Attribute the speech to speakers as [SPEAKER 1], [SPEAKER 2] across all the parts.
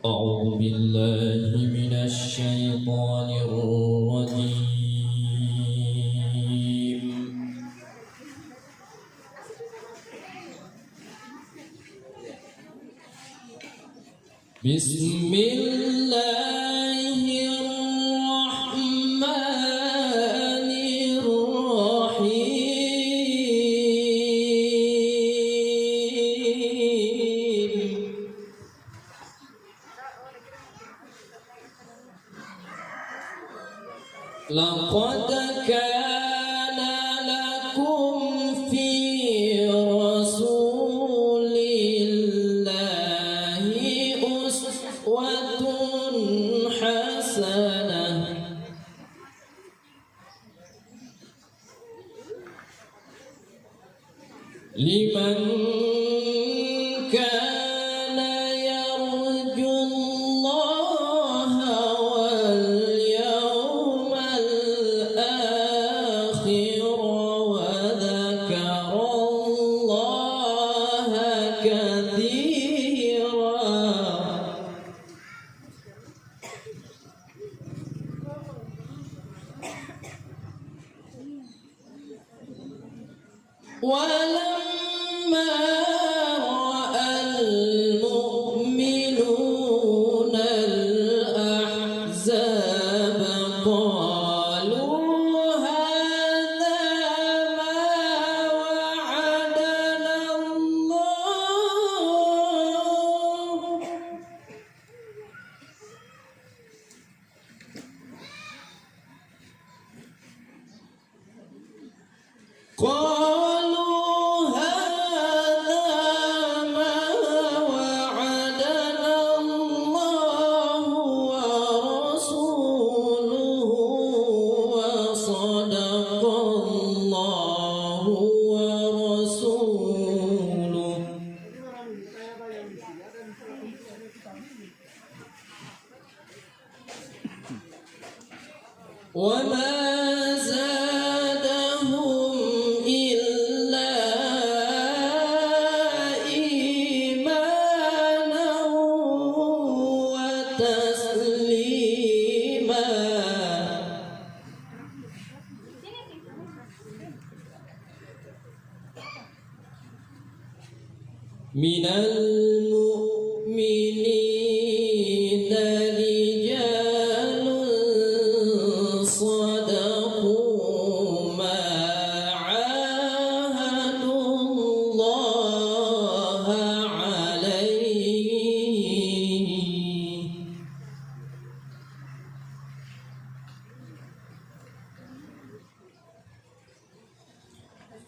[SPEAKER 1] أعوذ بالله من الشيطان الرجيم. بسم الله الرحمن الرحيم. لقد كان لكم في رسول الله أسوة حسنة لمن كان يرجو الله واليوم الآخر وذكر الله كثيرا. ولما رأى المؤمنون الأحزاب قالوا هذا ما وعدنا الله قالوا هذا ما وعدنا الله ورسوله وصدق الله ورسوله. وما زادهم إلا إيمانا وتسليما. من المؤمنين رجال صدقوا ما عاهدوا الله عليه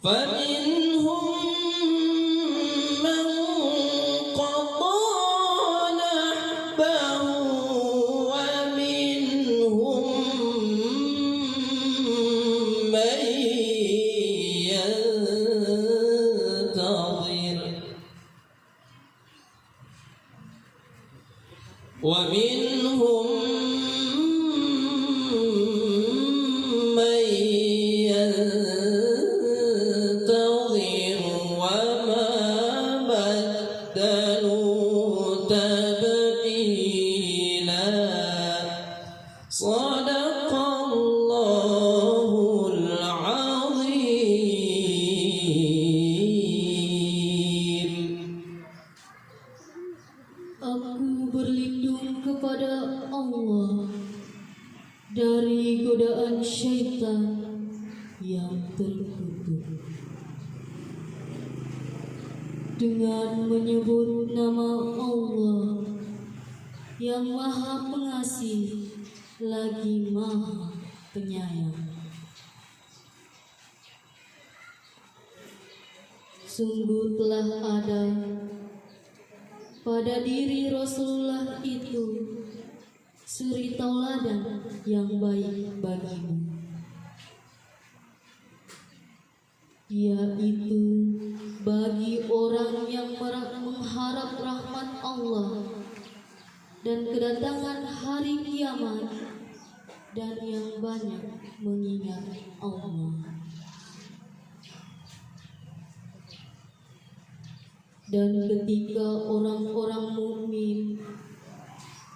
[SPEAKER 1] فمنهم من قضى نحبه ومنهم من ينتظر ومنهم من ينتظر وما بدلوا تبديلا. صدق الله العظيم.
[SPEAKER 2] Aku berlindung kepada Allah dari godaan syaitan yang terkutuk dengan menyebut nama Allah yang Maha Pengasih lagi Maha Penyayang. Sungguh telah ada pada diri Rasulullah itu suri tauladan yang baik bagimu, yaitu bagi orang yang mengharap rahmat Allah dan kedatangan hari kiamat dan yang banyak mengingat Allah. Dan ketika orang-orang mukmin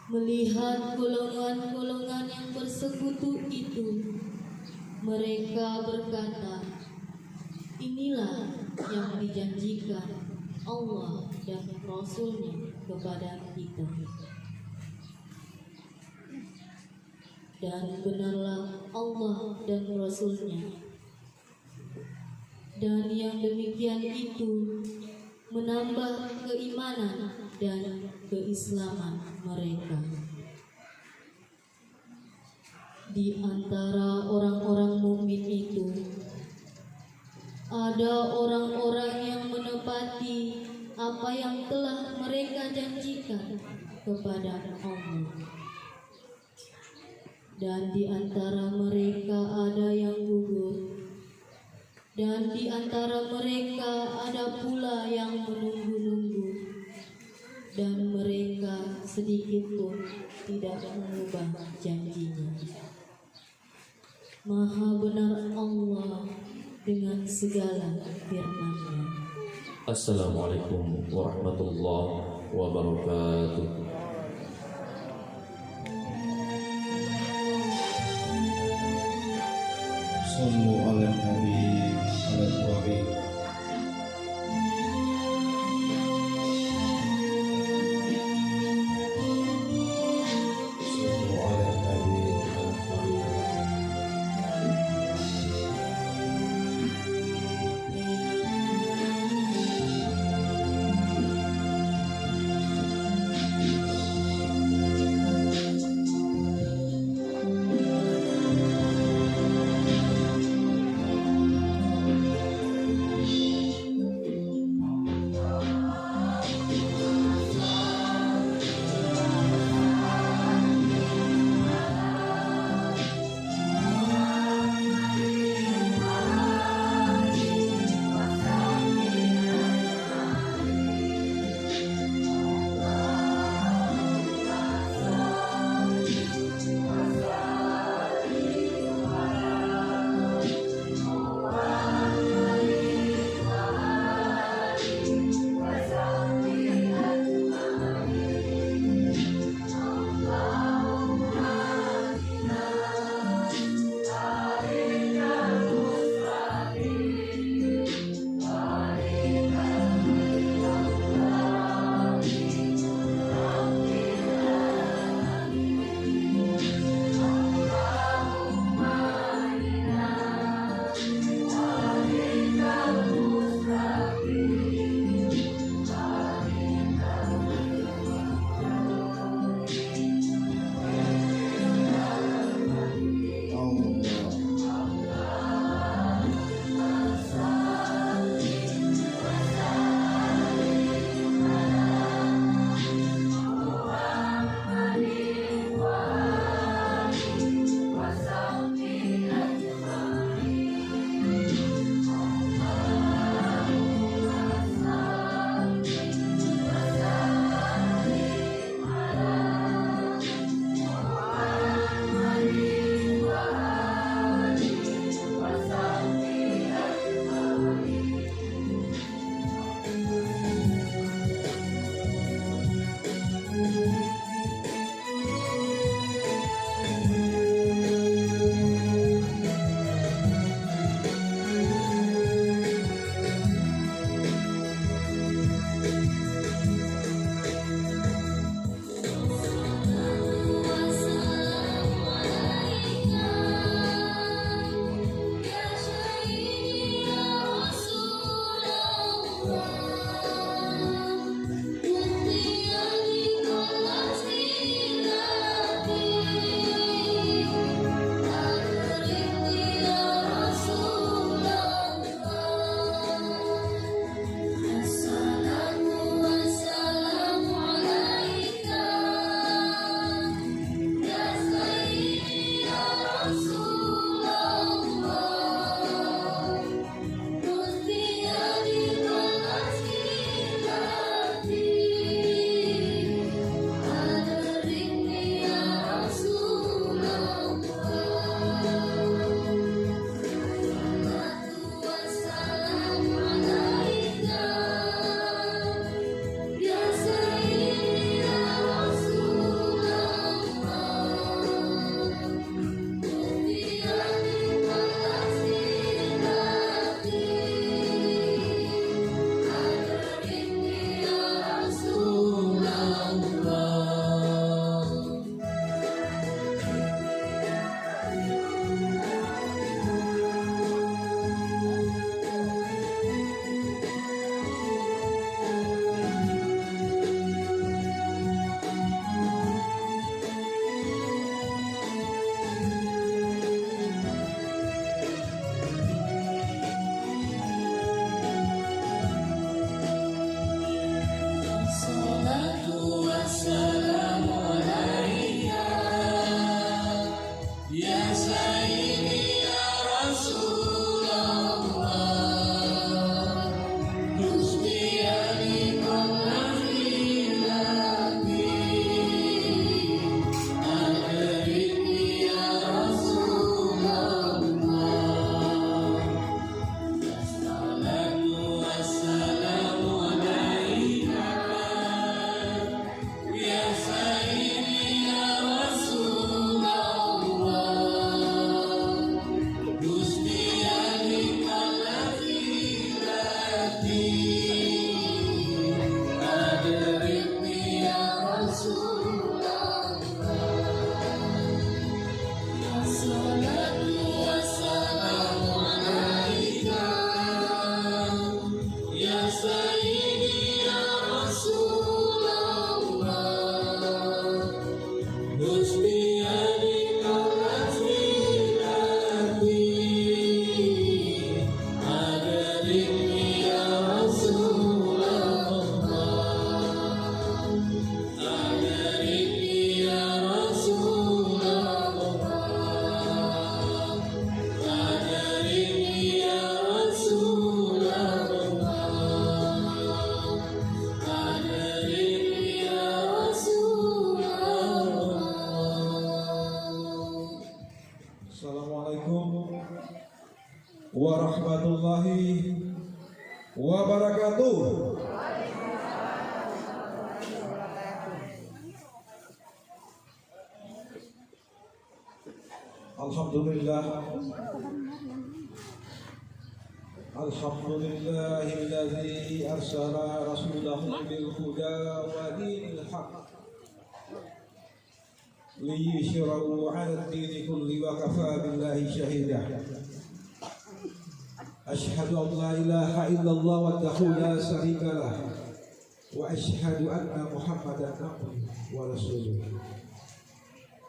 [SPEAKER 2] Melihat golongan-golongan yang bersekutu itu, mereka berkata, inilah yang dijanjikan Allah dan Rasul-Nya kepada kita. Dan benarlah Allah dan Rasul-Nya. Dan yang demikian itu menambah keimanan dan keislaman mereka. Di antara orang-orang mukmin itu ada orang-orang yang menepati apa yang telah mereka janjikan kepada Allah. Dan di antara mereka ada yang gugur, dan di antara mereka ada pula yang menunggu-nunggu, dan mereka sedikit pun tidak mengubah janjinya. Maha benar Allah dengan segala firman-Nya.
[SPEAKER 3] Assalamualaikum warahmatullahi wabarakatuh.
[SPEAKER 4] Sallu ala nabi al-wahid. Sallu ala nabi warahmatullahi wabarakatuh. Alhamdulillah, alhamdulillahilladzi arsala rasulahu bil huda wa dinil haqq liyushirahu 'ala ad-dini kulli wa kafa billahi shahida. Ashhadu an la ilaha illallah wahdahu la syarika lah wa ashhadu anna Muhammadan abduhu wa rasuluh.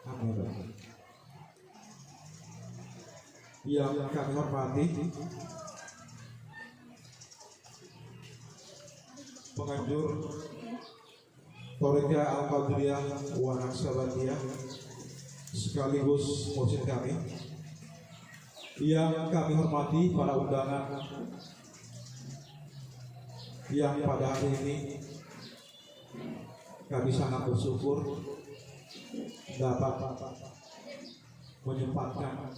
[SPEAKER 4] Amma ba'd. Yang kami hormati penganjur Torika Al-Qadiriyah wa Naqsabandiyah sekaligus mursyid kami, yang kami hormati para undangan yang pada hari ini kami sangat bersyukur dapat menyempatkan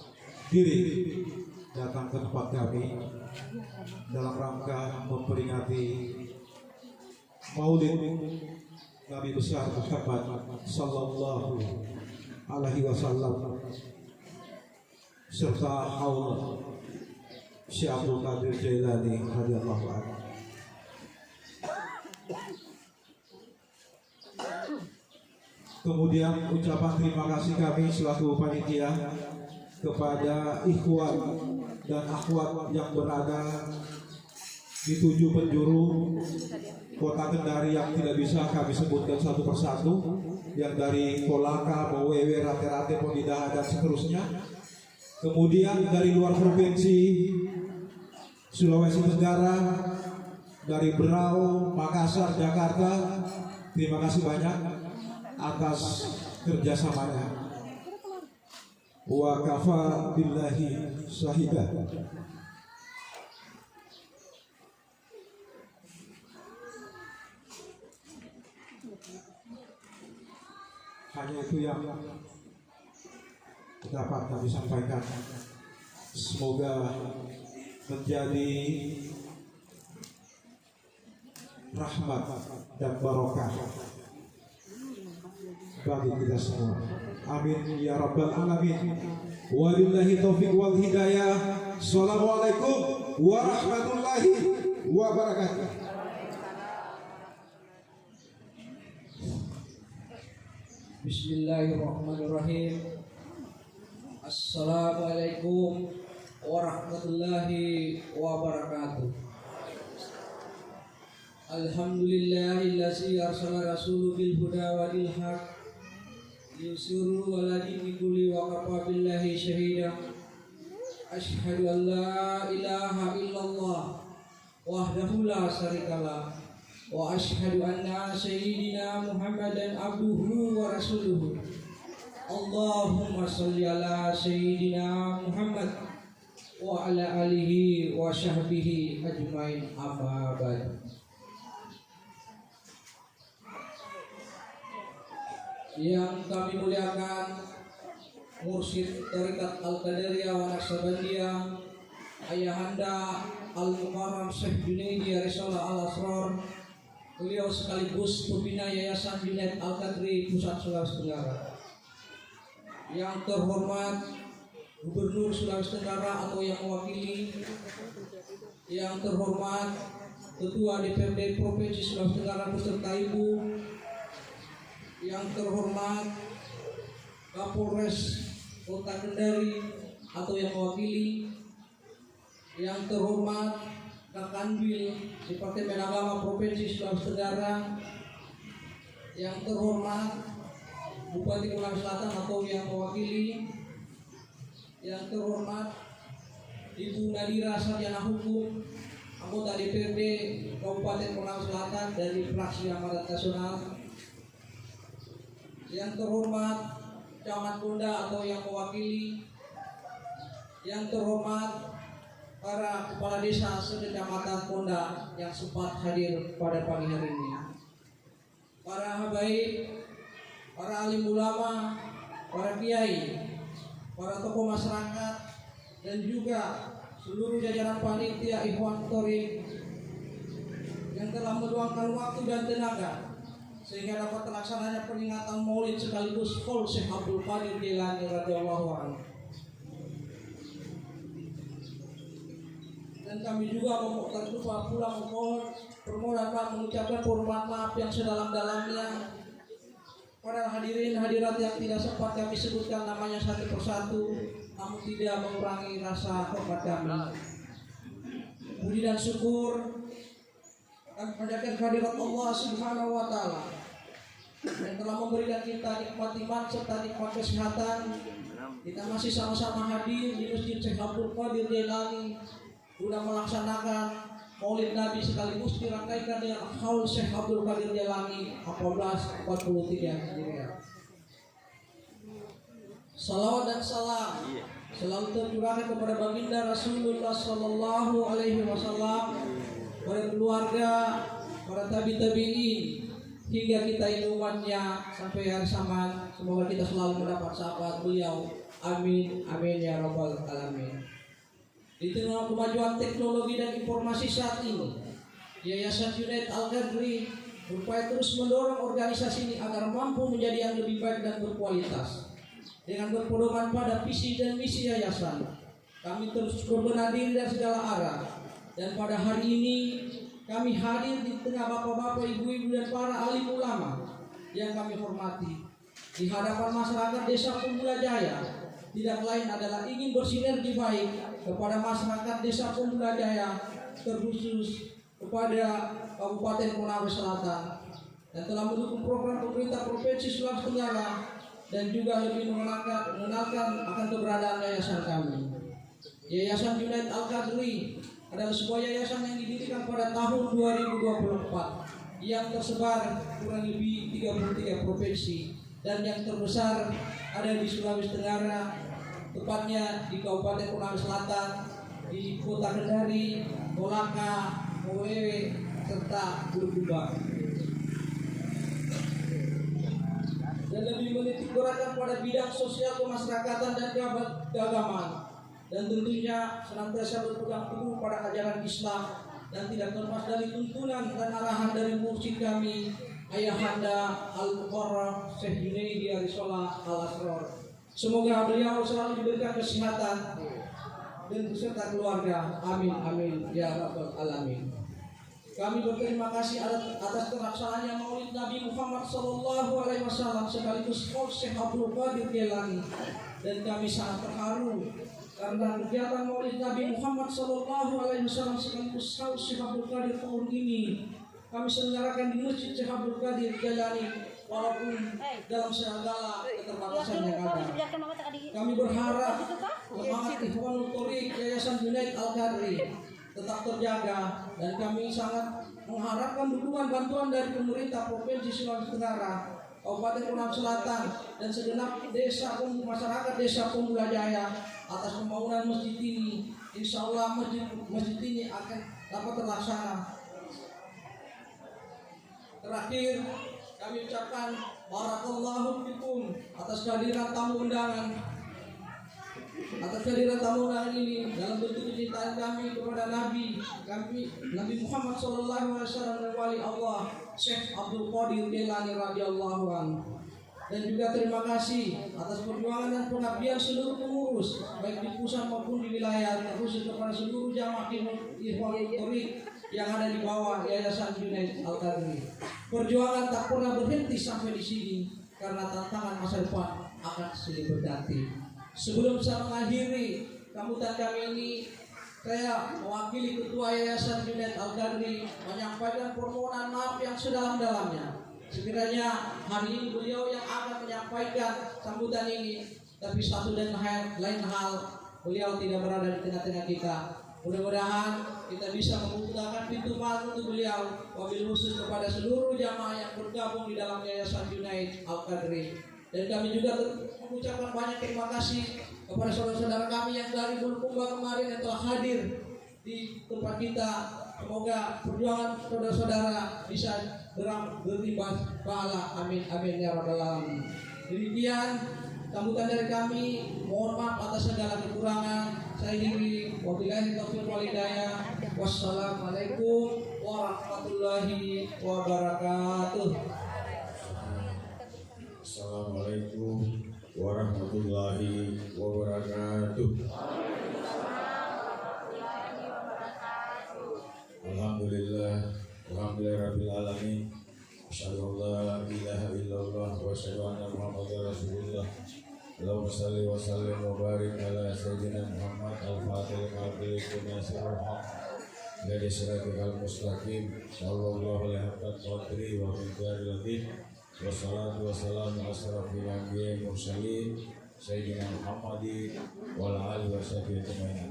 [SPEAKER 4] diri datang ke tempat kami dalam rangka memperingati Maulid Nabi besar Muhammad sallallahu alaihi wasallam serta haul Syekh Abdul Qadir Jailani radhiyallahu anhu. Kemudian ucapan terima kasih kami selaku panitia kepada ikhwan dan akhwat yang berada di 7 penjuru kota Kendari yang tidak bisa kami sebutkan satu persatu, yang dari Kolaka, Mowewe, Rate-Rate, Pondidaha dan seterusnya. Kemudian dari luar provinsi Sulawesi Tenggara, dari Berau, Makassar, Jakarta, terima kasih banyak atas kerjasamanya. Wa kafa billahi syahida. Hanya itu yang dapat kami sampaikan. Semoga menjadi rahmat dan barokah bagi kita semua. Amin ya rabbal alamin. Wabillahi taufiq wal hidayah. Assalamualaikum warahmatullahi wabarakatuh.
[SPEAKER 5] Bismillahirrahmanirrahim. Assalamualaikum warahmatullahi wabarakatuh. Alhamdulillahillazi arsala rasuluhu bil huda wa dinil haqq yusuru ala dini kulli wa kafa billahi syahida. Ashhadu an la ilaha illallah wahdahu la syarikalah wa ashhadu anna sayyidina Muhammadan abduhu wa rasuluhu. Allahumma sholli ala sayyidina Muhammad wa ala alihi wa sahbihi ajmain, amma ba'd. Yang kami muliakan Mursyid Tarikat Al-Qadiriyah wa Naqsabandiyah, Ayahanda Al-Mukarram Syekh Junaidi Risalah Al-Asrar, beliau sekaligus pembina Yayasan Junaid Al-Qadri Pusat Sulawesi Tenggara. Yang terhormat Gubernur Sulawesi Tenggara atau yang mewakili, yang terhormat Ketua DPRD Provinsi Sulawesi Tenggara beserta Ibu, yang terhormat Kapolres Kota Kendari atau yang mewakili, yang terhormat Kakanwil Departemen Agama Provinsi Sulawesi Tenggara, yang terhormat Bupati Konawe Selatan atau yang mewakili, yang terhormat Ibu Nadira Sarjana Hukum, anggota DPRD Kabupaten Konawe Selatan dari fraksi Amanat Nasional, yang terhormat Camat Bunda atau yang mewakili, yang terhormat para kepala desa sekecamatan Ponda yang sempat hadir pada pagi hari ini, para habaib, para alim ulama, para kiai, para tokoh masyarakat, dan juga seluruh jajaran panitia Ikhwan Thoriq yang telah meluangkan waktu dan tenaga sehingga dapat terlaksananya peringatan Maulid sekaligus Haul Syekh Abdul Qadir Jailani radhiyallahu anhu. Dan kami juga tak lupa pula memohon permohonan maaf, mengucapkan permohonan maaf yang sedalam-dalamnya para hadirin hadirat yang tidak sempat kami sebutkan namanya satu persatu, namun tidak mengurangi rasa hormat kami. Puji dan syukur kami panjatkan kehadirat Allah Subhanahu wa taala yang telah memberikan kita nikmat iman serta nikmat kesehatan. Kita masih sama-sama hadir di Masjid Syekh Abdul Qadir Jailani guna melaksanakan Maulid Nabi sekaligus dirangkaikan dengan Haul Syekh Abdul Qadir Jailani 1443 Hijriah. Salawat dan salam selalu tercurahkan kepada baginda Rasulullah Sallallahu Alaihi Wasallam, para keluarga, para tabi'in hingga kita ini umatnya sampai hari zaman. Semoga kita selalu mendapat syafaat beliau. Amin, amin ya rabbal alamin. Di tengah kemajuan teknologi dan informasi saat ini, Yayasan Junaid Al-Qadri berupaya terus mendorong organisasi ini agar mampu menjadi yang lebih baik dan berkualitas. Dengan berpedoman pada visi dan misi yayasan, kami terus berbenah diri dari segala arah. Dan pada hari ini kami hadir di tengah bapak-bapak, ibu-ibu dan para alim ulama yang kami hormati di hadapan masyarakat Desa Kumbula Jaya. Tidak lain adalah ingin bersinergi baik kepada masyarakat Desa Kumbula Jaya, terkhusus kepada Kabupaten Konawe Selatan, yang telah mendukung program pemerintah Provinsi Sulawesi Tenggara dan juga lebih mengenalkan akan keberadaan yayasan kami. Yayasan Junaid Al-Qadri adalah sebuah yayasan yang didirikan pada tahun 2024 yang tersebar kurang lebih 33 provinsi dan yang terbesar ada di Sulawesi Tenggara, tepatnya di Kabupaten Konawe Selatan, di Kota Kendari, Kolaka, Mowewe, serta Bulukumba. Dan lebih menitik beratkan pada bidang sosial kemasyarakatan dan keagamaan, dan tentunya senantiasa berpegang teguh pada ajaran Islam dan tidak terlepas dari tuntunan dan arahan dari mursyid kami, Ayahanda Al-Mukarram Syekh Junaidi Arisolah Al-Asrar. Semoga beliau selalu diberikan kesehatan dan beserta keluarga. Amin, amin ya rabbal alamin. Kami berterima kasih atas terlaksananya Maulid Nabi Muhammad Sallallahu Alaihi Wasallam sekaligus Haul Syekh Abdul Qadir Jailani, dan kami sangat terharu karena kegiatan Maulid Nabi Muhammad Sallallahu Alaihi Wasallam sekaligus Haul Syekh Abdul Qadir tahun ini kami selenggarakan di Masjid Syekh Abdul Qadir Jailani, walaupun dalam segala keterbatasan yang ada. Kami berharap semangat Ikhwanul Thoriq Yayasan Junaid Al-Qadri tetap terjaga, dan kami sangat mengharapkan dukungan bantuan dari pemerintah Provinsi Sulawesi Tenggara, Kabupaten Konawe Selatan, dan segenap desa masyarakat Desa Kumbula Jaya atas pembangunan masjid ini. Insya Allah masjid ini akan dapat terlaksana. Terakhir, kami ucapkan barakallahu fikum atas kehadiran tamu undangan. Atas kehadiran tamu undangan ini dalam bentuk kecintaan kami kepada Nabi Muhammad Sallallahu Alaihi Wasallam dan wali Allah Syekh Abdul Qadir Jailani radhiyallahu anhu. Dan juga terima kasih atas perjuangan dan pengabdian seluruh pengurus baik di pusat maupun di wilayah, terkhusus kepada seluruh jamaah Ikhwanul Thoriq yang ada di bawah Yayasan Junaid Al-Qadri. Perjuangan tak pernah berhenti sampai di sini karena tantangan masa depan akan silih berganti. Sebelum saya mengakhiri sambutan kami ini, saya mewakili Ketua Yayasan Junaid Al-Qadri menyampaikan permohonan maaf yang sedalam-dalamnya. Sekiranya hari ini beliau yang akan menyampaikan sambutan ini, tapi satu dan lain hal beliau tidak berada di tengah-tengah kita. Mudah-mudahan kita bisa membukakan pintu maaf untuk beliau, wabil khusus kepada seluruh jamaah yang bergabung di dalam Yayasan Junaid Al-Qadri. Dan kami juga mengucapkan banyak terima kasih kepada saudara-saudara kami yang dari Bulukumba kemarin yang telah hadir di tempat kita. Semoga perjuangan saudara-saudara bisa berimbas pahala. Amin, amin ya rabbal alamin. Demikian sambutan dari kami. Mohon maaf atas segala kekurangan. saya diri wabillahi taufiq wal hidayah. Wassalamualaikum warahmatullahi wabarakatuh.
[SPEAKER 6] Assalamualaikum warahmatullahi wabarakatuh. Alhamdulillahirabbil alamin. Asyhadu an la ilaha illallah wa asyhadu anna Muhammadar Rasulullah. Allahumma shalli wa sallim wa barik ala sayyidina Muhammad al-Fatihil al-Qur'an al-Haq. Dari siratal mustaqim sallallahu alaihi wa sallam. Wassalatu wassalamu ala asyrafil anbiya'i wal mursalin sayyidina Muhammadin wal alihi washabihi ajmain.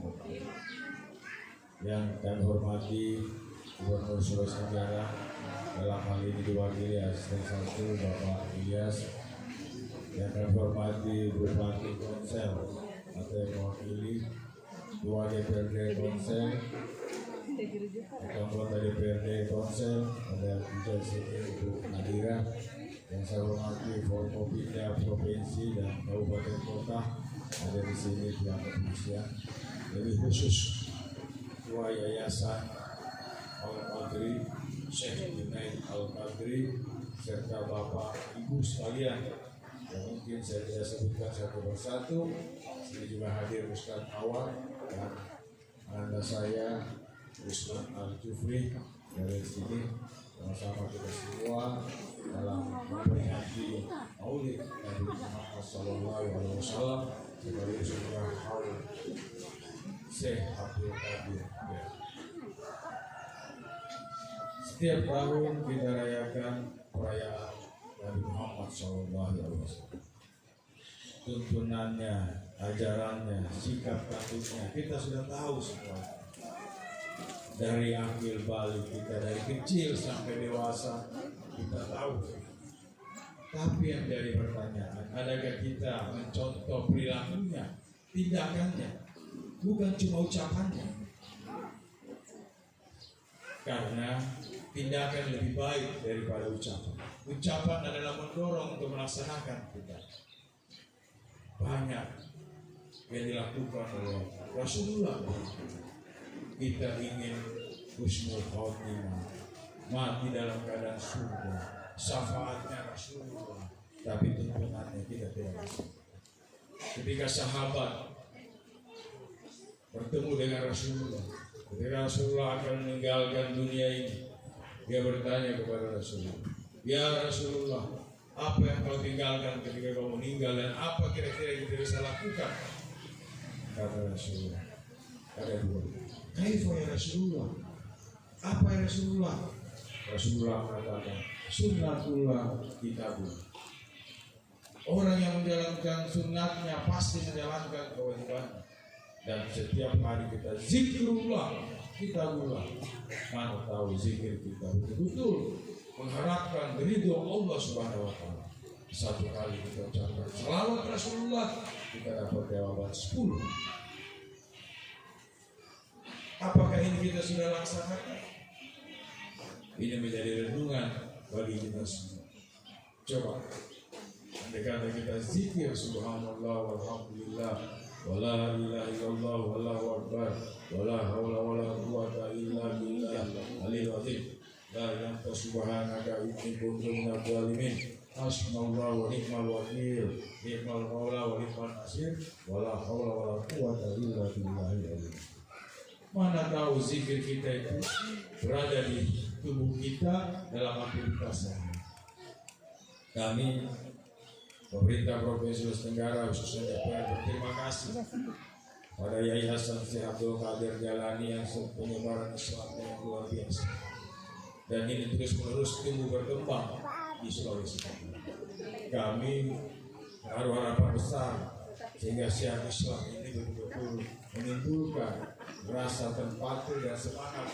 [SPEAKER 6] Yang kami hormati Gubernur Sulawesi Tenggara, dalam hal ini diwakili Asisten 1 Bapak Ilyas. Yang kami hormati Bupati Konsel atau yang mewakili Ketua DPRD Konsel, anggota DPRD Konsel, ada juga sini Ibu Nadira. Yang saya hormati Forkopimda Provinsi dan Kabupaten Kota, ada di sini pihak kepolisian, lebih khusus Ketua Yayasan Al-Qadri Syekh Junaid Al-Qadri serta Bapak Ibu sekalian yang mungkin saya tidak sebutkan satu persatu. Sini juga hadir Ustaz Awal dan anda saya Ustaz Al-Jufri dari sini. Sama-sama kita semua dalam memperingati Maulid Nabi Muhammad SAW sebagai sebuah haul Syekh Abdul Qadir. Setiap tahun kita rayakan perayaan Nabi Muhammad SAW. Tuntunannya, ajarannya, sikap tanduknya kita sudah tahu semua. Dari akil balik kita, dari kecil sampai dewasa kita tahu. Tapi yang jadi pertanyaan, adakah kita mencontoh perilakunya, tindakannya, bukan cuma ucapannya? Karena tindakan lebih baik daripada ucapan. Ucapan adalah mendorong untuk melaksanakan kita. Banyak yang dilakukan oleh Rasulullah. Kita ingin husnul khotimah, mati dalam keadaan surga, syafaatnya Rasulullah, tapi tuntunannya kita tidak bisa. Ketika sahabat bertemu dengan Rasulullah, ketika Rasulullah akan meninggalkan dunia ini, dia bertanya kepada Rasulullah, ya Rasulullah, apa yang kau tinggalkan ketika kau meninggal dan apa kira-kira yang kita bisa lakukan? Kata Rasulullah, ada dua. Kaifa ya Rasulullah? Apa ya Rasulullah? Rasulullah mengatakan, sunnatullah kitabullah. Orang yang menjalankan sunnatnya pasti menjalankan kewajibannya. Dan setiap hari kita zikrullah kitabullah. Mana tahu zikir kita betul-betul mengharapkan ridho Allah Subhanahu wa taala. Satu kali kita ucapkan selawat Rasulullah, kita dapat jawaban 10. Apakah ini kita sudah laksanakan? Ini menjadi renungan bagi kita semua. Coba, andai kata kita zikir subhanallah walhamdulillah wala ilaha illallah wallahu akbar wala haula wala quwwata illa billah alil azim la ilaha subhanaka inni kuntu minadh dhalimin hasbunallahu wa ni'mal wakil ni'mal maula wa ni'mal nasir wala haula wala quwwata illa billahil azim. Mana tahu zikir kita itu berada di tubuh kita dalam aktivitasnya. Kami pemerintah Provinsi Sulawesi Tenggara khususnya DPR berterima kasih pada Yayasan Syekh Abdul Qadir Jalani yang penyebaran Islam yang luar biasa. Dan ini terus menerus tumbuh berkembang di Sulawesi Tenggara. Kami menaruh harapan besar sehingga syiar Islam ini betul-betul menimbulkan rasa terpatri dan semangat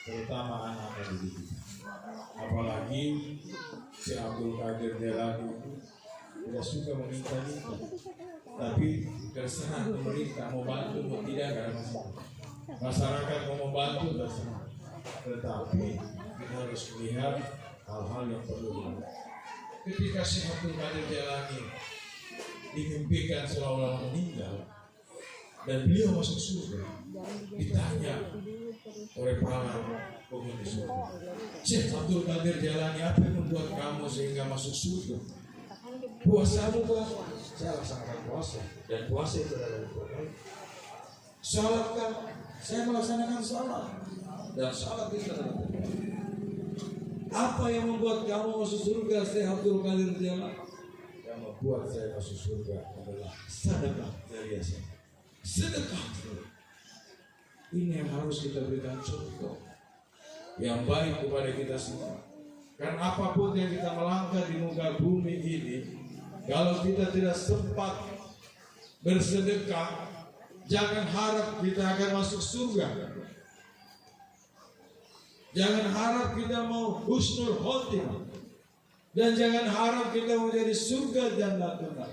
[SPEAKER 6] terutama anak-anak didik. Apalagi si Abdul Qadir Jalani itu tidak suka meminta-minta, tapi terserah pemerintah mau bantu mau tidak ada masalah. Masyarakat mau membantu terserah, tetapi kita harus melihat hal-hal yang perlu dilakukan. Ketika si Abdul Qadir Jalani dimimpikan seolah-olah meninggal, dan beliau masuk surga. Ditanya oleh para penghuni surga, Syekh Abdul Qadir Jalani, apa yang membuat kamu sehingga masuk surga? Puasamu Pak? Saya laksanakan puasa, dan puasa itu adalah ibadah. Salat kan? Saya melaksanakan salat, dan salat itu adalah ibadah. Apa yang membuat kamu masuk surga, Syekh Abdul Qadir Jalani? Yang membuat saya masuk surga adalah sedekah dari saya. Sedekah. Ini yang harus kita berikan contoh yang baik kepada kita semua. Karena apapun yang kita melangkah di muka bumi ini, kalau kita tidak sempat bersedekah, jangan harap kita akan masuk surga. Jangan harap kita mau husnul khotimah, dan jangan harap kita menjadi surga jannatul nar.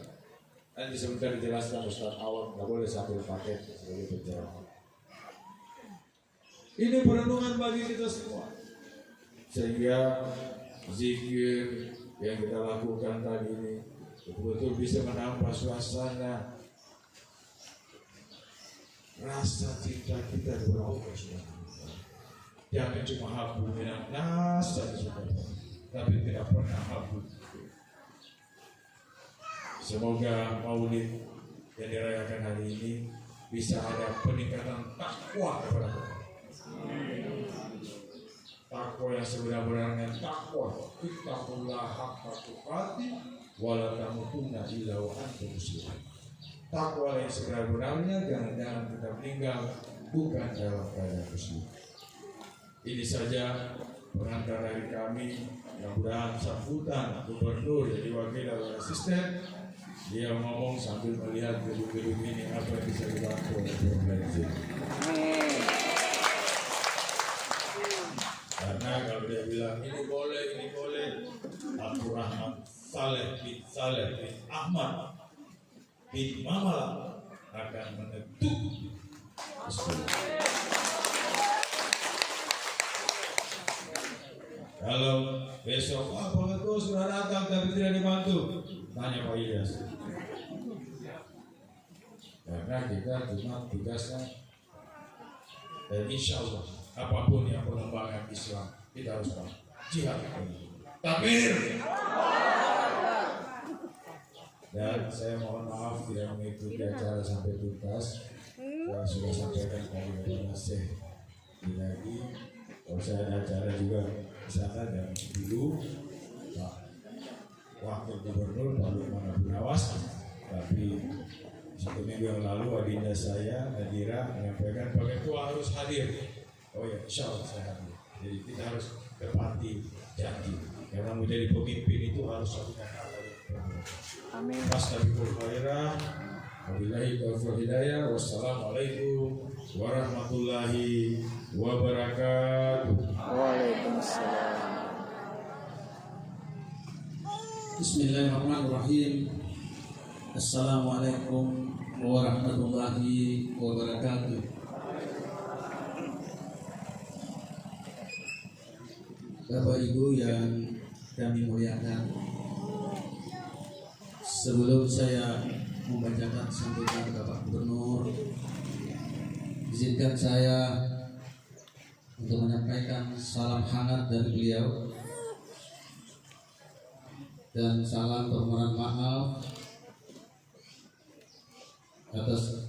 [SPEAKER 6] Nanti sebentar dijelaskan Ustaz Awam, nggak boleh sambil pakai sebagai penjelasan. Ini perenungan bagi kita semua, sehingga zikir yang kita lakukan tadi ini betul-betul bisa menambah suasana rasa cinta kita kepada Allah Subhanahu wa Ta'ala. Jangan cuma habbu minan nas saja, tapi tidak pernah habbu. Semoga maulid yang dirayakan hari ini bisa ada peningkatan takwa kepada kita. Takwa yang sebenar-benarnya takwa, ittaqullah haqqa tuqatih wa la tamutunna illa wa antum muslimun. Takwa yang sebenar-benarnya, jangan-jangan kita meninggal bukan dalam keadaan muslim. Ini saja pengantar dari kami. Mudah-mudahan sambutan gubernur jadi wakil dan asisten, dia ngomong sambil melihat gedung-gedung ini apa yang bisa dibantu oleh pemerintah. Karena kalau dia bilang ini boleh, Abdurrahman Saleh bin Ahmad bin Mamala akan menentuk. Kalau besok Pak Ketua sudah datang tapi tidak dibantu, tanya Pak Ilyas. Karena kita cuma tugasnya, dan insya Allah apapun yang pengembangan Islam kita harus tahu jihad. Takbir. Dan saya mohon maaf tidak mengikuti acara sampai tuntas. Saya sudah sampaikan tadi kepada Syekh lagi. Kalau saya ada acara juga di sana, dan dulu Pak Wakil Gubernur Pak Lukman Abu Nawas, tapi 1 minggu yang lalu adinda saya Nadira menyampaikan Pak Ketua harus hadir. Oh ya, insya Allah saya hadir. Jadi kita harus tepati janji. Karena menjadi pemimpin itu harus satu kata. Amin. Astagfirullah khairah. Wabillahi taufiq hidayah. Wassalamualaikum warahmatullahi wabarakatuh.
[SPEAKER 7] Waalaikumsalam.
[SPEAKER 5] Bismillahirrahmanirrahim. Assalamualaikum warahmatullahi wabarakatuh. Bapak Ibu yang kami muliakan, sebelum saya membacakan sambutan Bapak Gubernur, izinkan saya untuk menyampaikan salam hangat dari beliau dan salam permohonan maaf atas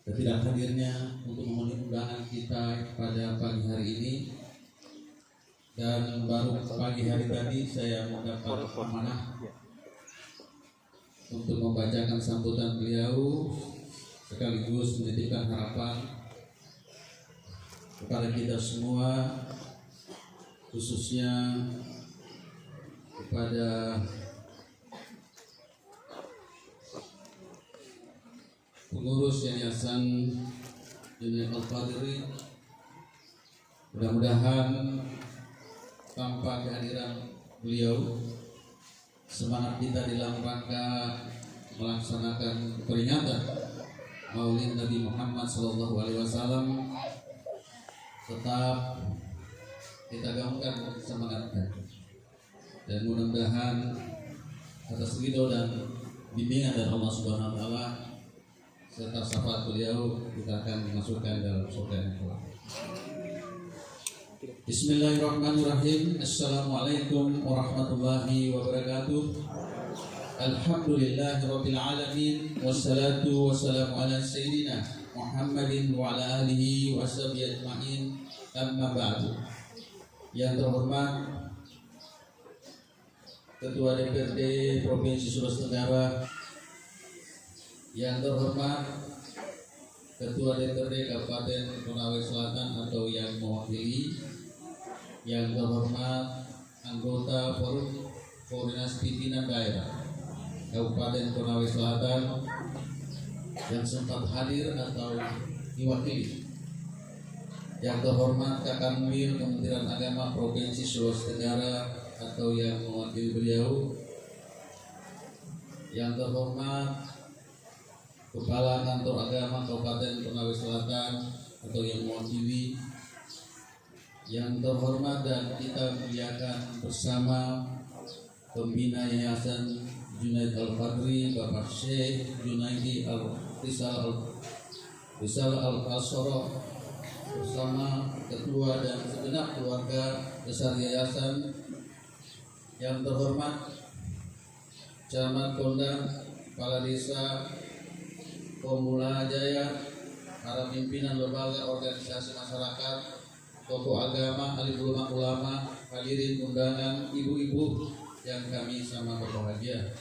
[SPEAKER 5] ketidakhadirnya untuk memenuhi undangan kita pada pagi hari ini. Dan baru pagi hari tadi saya mendapat amanah untuk membacakan sambutan beliau, sekaligus menitipkan harapan kepada kita semua, khususnya kepada pengurus Yayasan Junaid Al-Qadiri. Mudah-mudahan tanpa kehadiran beliau, semangat kita dalam rangka melaksanakan peringatan Maulid Nabi Muhammad SAW tetap kita gaungkan semangatnya, dan mudah-mudahan atas ridho dan bimbingan dari Allah Subhanahu wa Ta'ala
[SPEAKER 8] serta syafaat beliau kita akan dimasukkan dalam surga yang kelak. Bismillahirrahmanirrahim. Assalamualaikum warahmatullahi wabarakatuh. Alhamdulillahirabbil alamin wassalatu wassalamu ala sayyidina Muhammadin wa ala alihi washabihi ajmain. Amma ba'du. Yang terhormat Ketua DPRD Provinsi Sulawesi Tenggara, yang terhormat Ketua DPRD Kabupaten Konawe Selatan atau yang mewakili, yang terhormat anggota Forum Koordinasi Pimpinan Daerah Kabupaten Konawe Selatan yang sempat hadir atau diwakili, yang terhormat Kakanwil Kementerian Agama Provinsi Sulawesi Tenggara atau yang mewakili beliau, yang terhormat Kepala Kantor Agama Kabupaten Konawe Selatan atau yang mewakili, yang terhormat dan kita muliakan bersama Pembina Yayasan Junaid Al-Fadri, Bapak Syekh Junaidi Al-Risal Al-Asoro, bersama Ketua dan segenap keluarga besar Yayasan, yang terhormat Camat Kondang, Kepala Desa Pemula Jaya, para pimpinan lembaga organisasi masyarakat, tokoh agama, alim ulama, hadirin undangan, ibu-ibu yang kami sama berbahagia.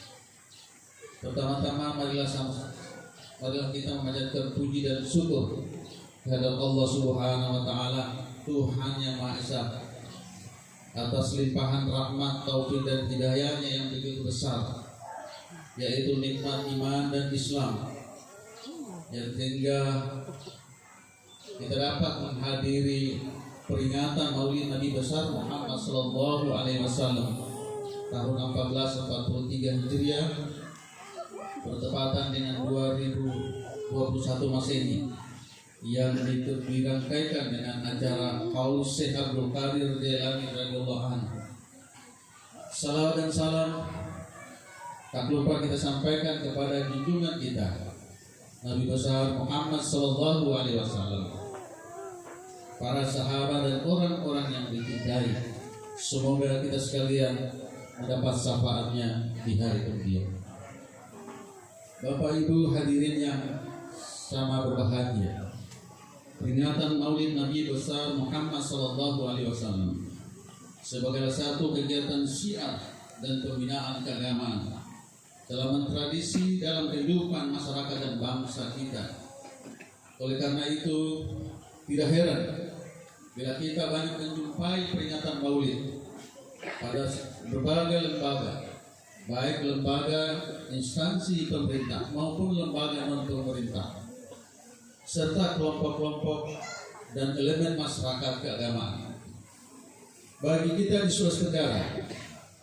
[SPEAKER 8] Pertama-tama marilah kita memanjatkan puji dan syukur kehadirat Allah Subhanahu wa taala, Tuhan yang Maha Esa, atas limpahan rahmat, taufik dan hidayahnya yang begitu besar, yaitu nikmat iman dan Islam, yang sehingga kita dapat menghadiri peringatan Maulid Nabi besar Muhammad sallallahu alaihi wasallam tahun 1443 Hijriah bertepatan dengan 2021 Masehi, yang dirangkaikan dengan acara Haul Syekh Abdul Qadir Jailani radhiyallahu anhu. Salawat dan salam tak lupa kita sampaikan kepada junjungan kita Nabi besar Muhammad sallallahu alaihi wasallam, para sahabat dan orang-orang yang dicintai. Semoga kita sekalian mendapat syafaatnya di hari kemudian. Bapak Ibu hadirin yang sama berbahagia, peringatan Maulid Nabi besar Muhammad sallallahu alaihi wasallam sebagai satu kegiatan syiar dan pembinaan keagamaan dalam tradisi dalam kehidupan masyarakat dan bangsa kita. Oleh karena itu, tidak heran bila kita banyak menjumpai peringatan Maulid pada berbagai lembaga, baik lembaga instansi pemerintah maupun lembaga non-pemerintah, serta kelompok-kelompok dan elemen masyarakat keagamaan. Bagi kita di Sulawesi Tenggara,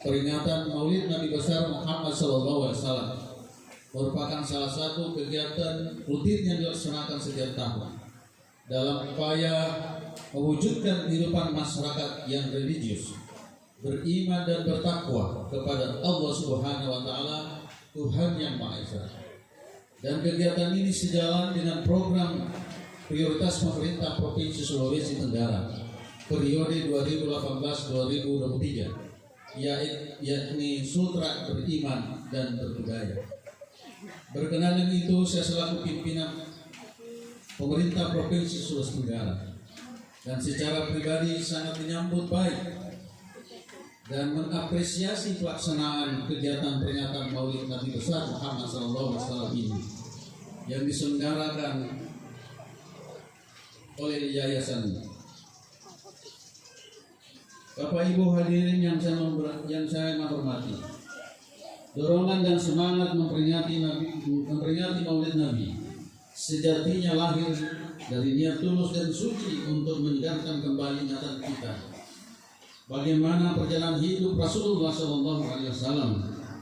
[SPEAKER 8] peringatan Maulid Nabi besar Muhammad SAW merupakan salah satu kegiatan rutin yang dilaksanakan setiap tahun dalam upaya mewujudkan kehidupan masyarakat yang religius, beriman dan bertakwa kepada Allah Subhanahu wa taala, Tuhan yang Maha Esa. Dan kegiatan ini sejalan dengan program prioritas pemerintah Provinsi Sulawesi Tenggara periode 2018-2023, yakni Sutra Beriman dan Berbudaya. Berkenaan dengan itu, saya selaku pimpinan pemerintah Provinsi Sulawesi Tenggara dan secara pribadi sangat menyambut baik dan mengapresiasi pelaksanaan kegiatan peringatan Maulid Nabi besar Muhammad SAW ini yang diselenggarakan oleh yayasan. Bapak Ibu hadirin yang saya hormati, dorongan dan semangat memperingati Maulid Nabi sejatinya lahir dari niat tulus dan suci untuk menyegarkan kembali ingatan kita bagaimana perjalanan hidup Rasulullah SAW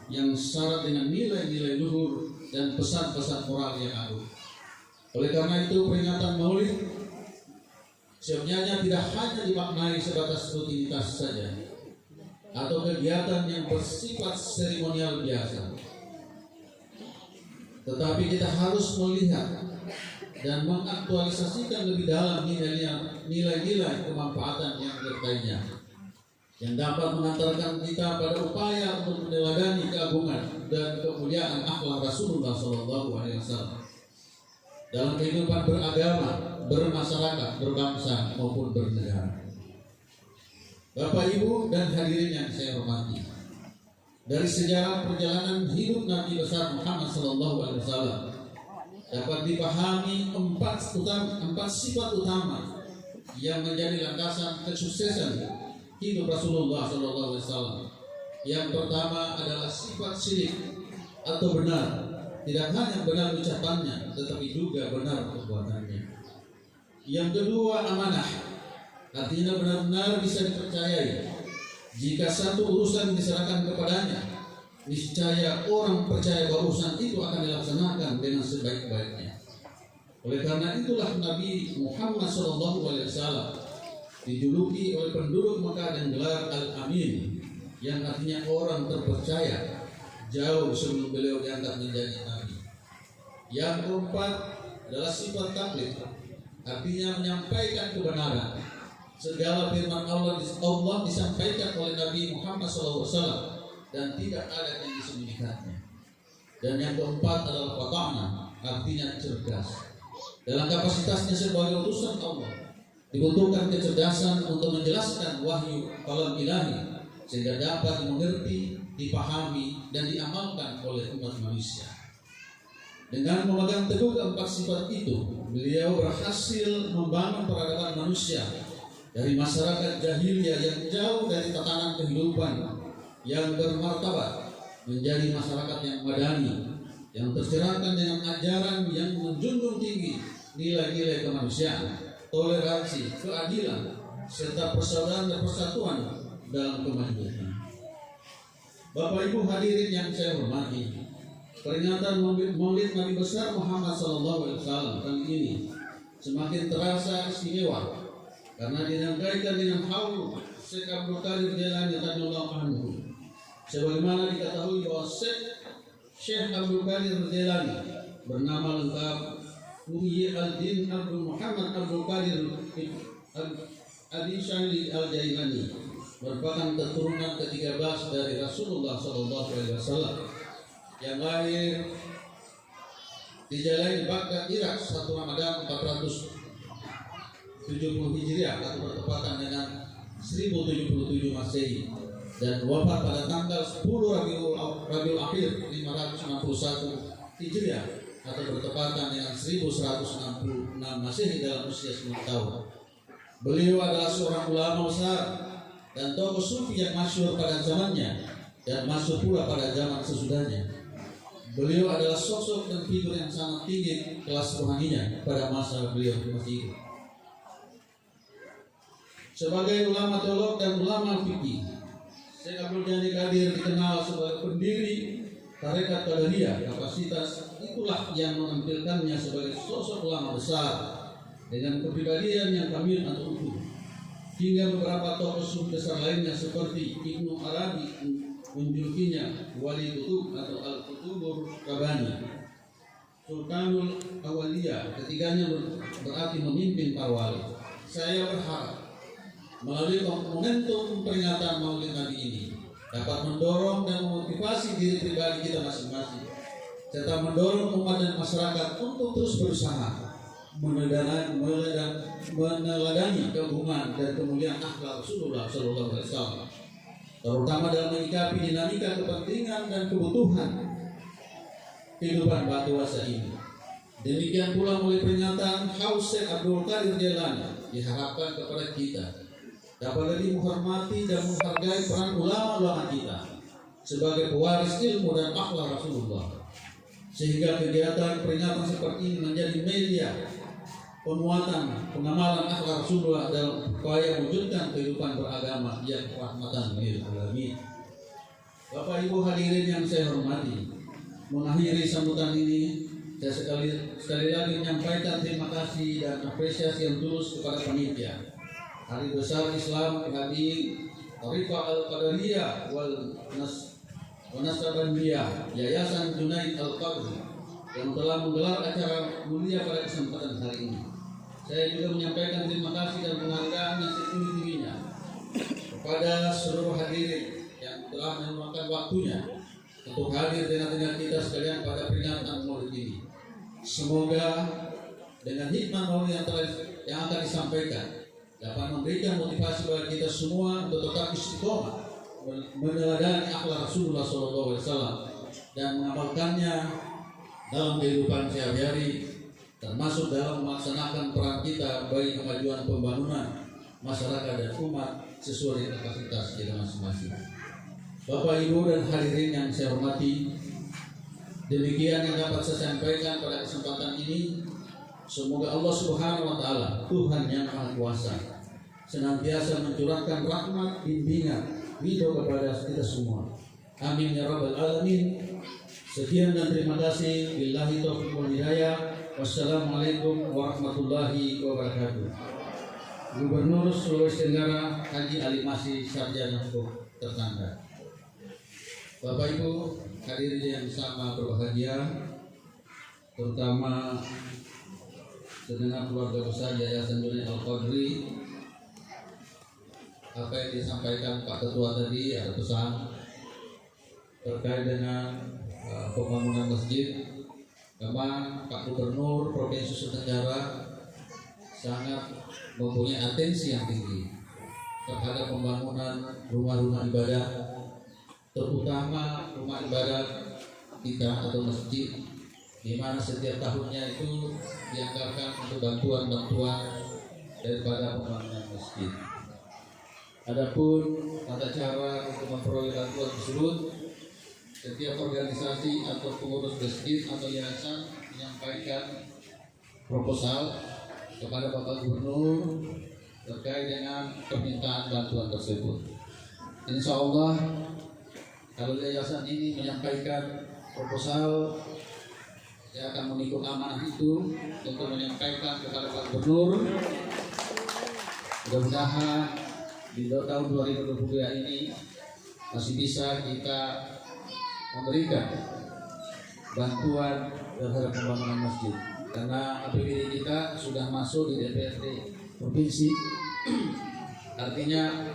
[SPEAKER 8] yang syarat dengan nilai-nilai luhur dan pesan-pesan moral yang agung. Oleh karena itu, peringatan Maulid sebenarnya tidak hanya dimaknai sebatas rutinitas saja atau kegiatan yang bersifat seremonial biasa, tetapi kita harus melihat dan mengaktualisasikan lebih dalam nilai-nilai kemanfaatan yang berkaitannya, yang dapat mengantarkan kita pada upaya untuk meneladani keagungan dan kemuliaan akhlak Rasulullah SAW dalam kehidupan beragama, bermasyarakat, berbangsa maupun bernegara. Bapak, Ibu, dan hadirin yang saya hormati, dari sejarah perjalanan hidup Nabi besar Muhammad SAW dapat dipahami empat sifat utama yang menjadi landasan kesuksesan hidup Rasulullah SAW. Yang pertama adalah sifat syirik atau benar, tidak hanya benar ucapannya, tetapi juga benar perbuatannya. Yang kedua, amanah, artinya benar-benar bisa dipercayai. Jika satu urusan diserahkan kepadanya, niscaya orang percaya bahwa urusan itu akan dilaksanakan dengan sebaik-baiknya. Oleh karena itulah Nabi Muhammad SAW dijuluki oleh penduduk Mekah dengan gelar Al-Amin, yang artinya orang terpercaya, jauh sebelum beliau diangkat menjadi Nabi. Yang keempat adalah sifat tabligh, artinya menyampaikan kebenaran. Segala firman Allah disampaikan oleh Nabi Muhammad SAW dan tidak ada yang disembunyikannya. Dan yang keempat adalah qata'na, artinya cerdas. Dalam kapasitasnya sebagai utusan Allah, dibutuhkan kecerdasan untuk menjelaskan wahyu kalam ilahi sehingga dapat dimengerti, dipahami, dan diamalkan oleh umat manusia. Dengan memegang teguh keempat sifat itu, beliau berhasil membangun peradaban manusia dari masyarakat jahiliyah yang jauh dari tatanan kehidupan yang bermartabat menjadi masyarakat yang madani, yang tercerahkan dengan ajaran yang menjunjung tinggi nilai-nilai kemanusiaan, toleransi, keadilan, serta persaudaraan dan persatuan dalam kemajuan. Bapak, Ibu, hadirin yang saya hormati, peringatan Maulid Nabi besar Muhammad SAW kali ini semakin terasa istimewa karena dirangkaikan dengan haul Syekh Abdul Qadir Jailani radhiyallahu anhu. Sebagaimana diketahui bahwa Syekh Abdul Qadir Jailani bernama lengkap Muhyi al-Din Abdul Muhammad Abdul Qadir Al-Adishani Al-Jailani, merupakan keturunan ke-13 dari Rasulullah SAW yang lahir di Jalain, Baghdad, Irak 1 Ramadan 470 Hijriah atau bertepatan dengan 1077 Masehi, dan wafat pada tanggal 10 Rabiul Akhir 561 Hijriah atau bertepatan dengan 1166 Masehi dalam usia 10 tahun. Beliau adalah seorang ulama besar dan tokoh sufi yang masyhur pada zamannya dan masyhur pula pada zaman sesudahnya. Beliau adalah sosok dan figur yang sangat tinggi kelas rohaninya pada masa beliau masih hidup. Sebagai ulama teolog dan ulama fikih, Syekh Abdul Ghani Qadir dikenal sebagai pendiri tarekat Qadariyah. Kapasitas itulah yang menampilkannya sebagai sosok ulama besar dengan kepribadian yang kamil atau utuh. Hingga beberapa tokoh sufi besar lainnya seperti Ibnu Arabi menjulukinya Wali Kutub atau Al-Kutubur Rabbani, Sultanul Awaliyah, ketiganya berarti memimpin para wali. Saya berharap melalui momentum peringatan Maulid Nabi ini dapat mendorong dan memotivasi diri pribadi kita masing-masing, serta mendorong umat dan masyarakat untuk terus berusaha meneladani keagungan dan kemuliaan akhlak Rasulullah SAW, terutama dalam menyikapi dinamika kepentingan dan kebutuhan kehidupan batu wasa ini. Demikian pula melalui peringatan Haul Syekh Abdul Qadir Jailani diharapkan kepada kita dapat lebih menghormati dan menghargai peran ulama-ulama kita sebagai pewaris ilmu dan akhlak Rasulullah, sehingga kegiatan peringatan seperti ini menjadi media penguatan pengamalan akhlak Rasulullah dalam upaya mewujudkan kehidupan beragama yang rahmatan lil alamin. Bapak, Ibu, hadirin yang saya hormati, mengakhiri sambutan ini saya sekali lagi menyampaikan terima kasih dan apresiasi yang tulus kepada panitia Hari Besar Islam PHBI Tariqah Al-Qadariyah wal Nasabandiyah Yayasan Junaid Al-Qadri yang telah menggelar acara mulia pada kesempatan hari ini. Saya juga menyampaikan terima kasih dan penghargaan yang setinggi-tingginya kepada seluruh hadirin yang telah meluangkan waktunya untuk hadir dengan kita sekalian pada peringatan Maulid ini. Semoga dengan hikmah Maulid yang akan disampaikan dapat memberikan motivasi bagi kita semua untuk tetap istiqomah meneladani akhlak Rasulullah SAW dan mengamalkannya dalam kehidupan sehari-hari, termasuk dalam melaksanakan peran kita bagi kemajuan pembangunan masyarakat dan umat sesuai dengan kapasitas kita masing-masing. Bapak, Ibu, dan hadirin yang saya hormati, demikian yang dapat saya sampaikan pada kesempatan ini. Semoga Allah Subhanahu wa Ta'ala, Tuhan yang Maha Kuasa, senantiasa mencurahkan rahmat, bimbingan, ridho kepada kita semua. Amin ya rabbal alamin. Sekian dan terima kasih. Billahi taufiq wal hidayah. Wassalamualaikum warahmatullahi wabarakatuh. Gubernur Sulawesi Tenggara Haji Ali Masih Sarjana Hukum Tersangka. Bapak Ibu hadirin yang sama berbahagia, terutama segenap keluarga besar Yayasan Junaid Al-Qadri. Apa yang disampaikan Pak Ketua tadi ada pesan terkait dengan pembangunan masjid. Memang Pak Gubernur Provinsi Sulawesi Tenggara sangat mempunyai atensi yang tinggi terhadap pembangunan rumah-rumah ibadah, terutama rumah ibadah kita atau masjid, di mana setiap tahunnya itu dianggarkan untuk bantuan-bantuan daripada pembangunan masjid. Adapun tata cara untuk memperoleh bantuan tersebut, setiap organisasi atau pengurus masjid atau yayasan menyampaikan proposal kepada Bapak Gubernur terkait dengan permintaan bantuan tersebut. Insya Allah, kalau yayasan ini menyampaikan proposal, saya akan mengikut amanah itu untuk menyampaikan kepada Pak Gubernur. Mudah-mudahan di tahun 2022 ini masih bisa kita memberikan bantuan terhadap pembangunan masjid, karena APBD kita sudah masuk di DPRD provinsi. Artinya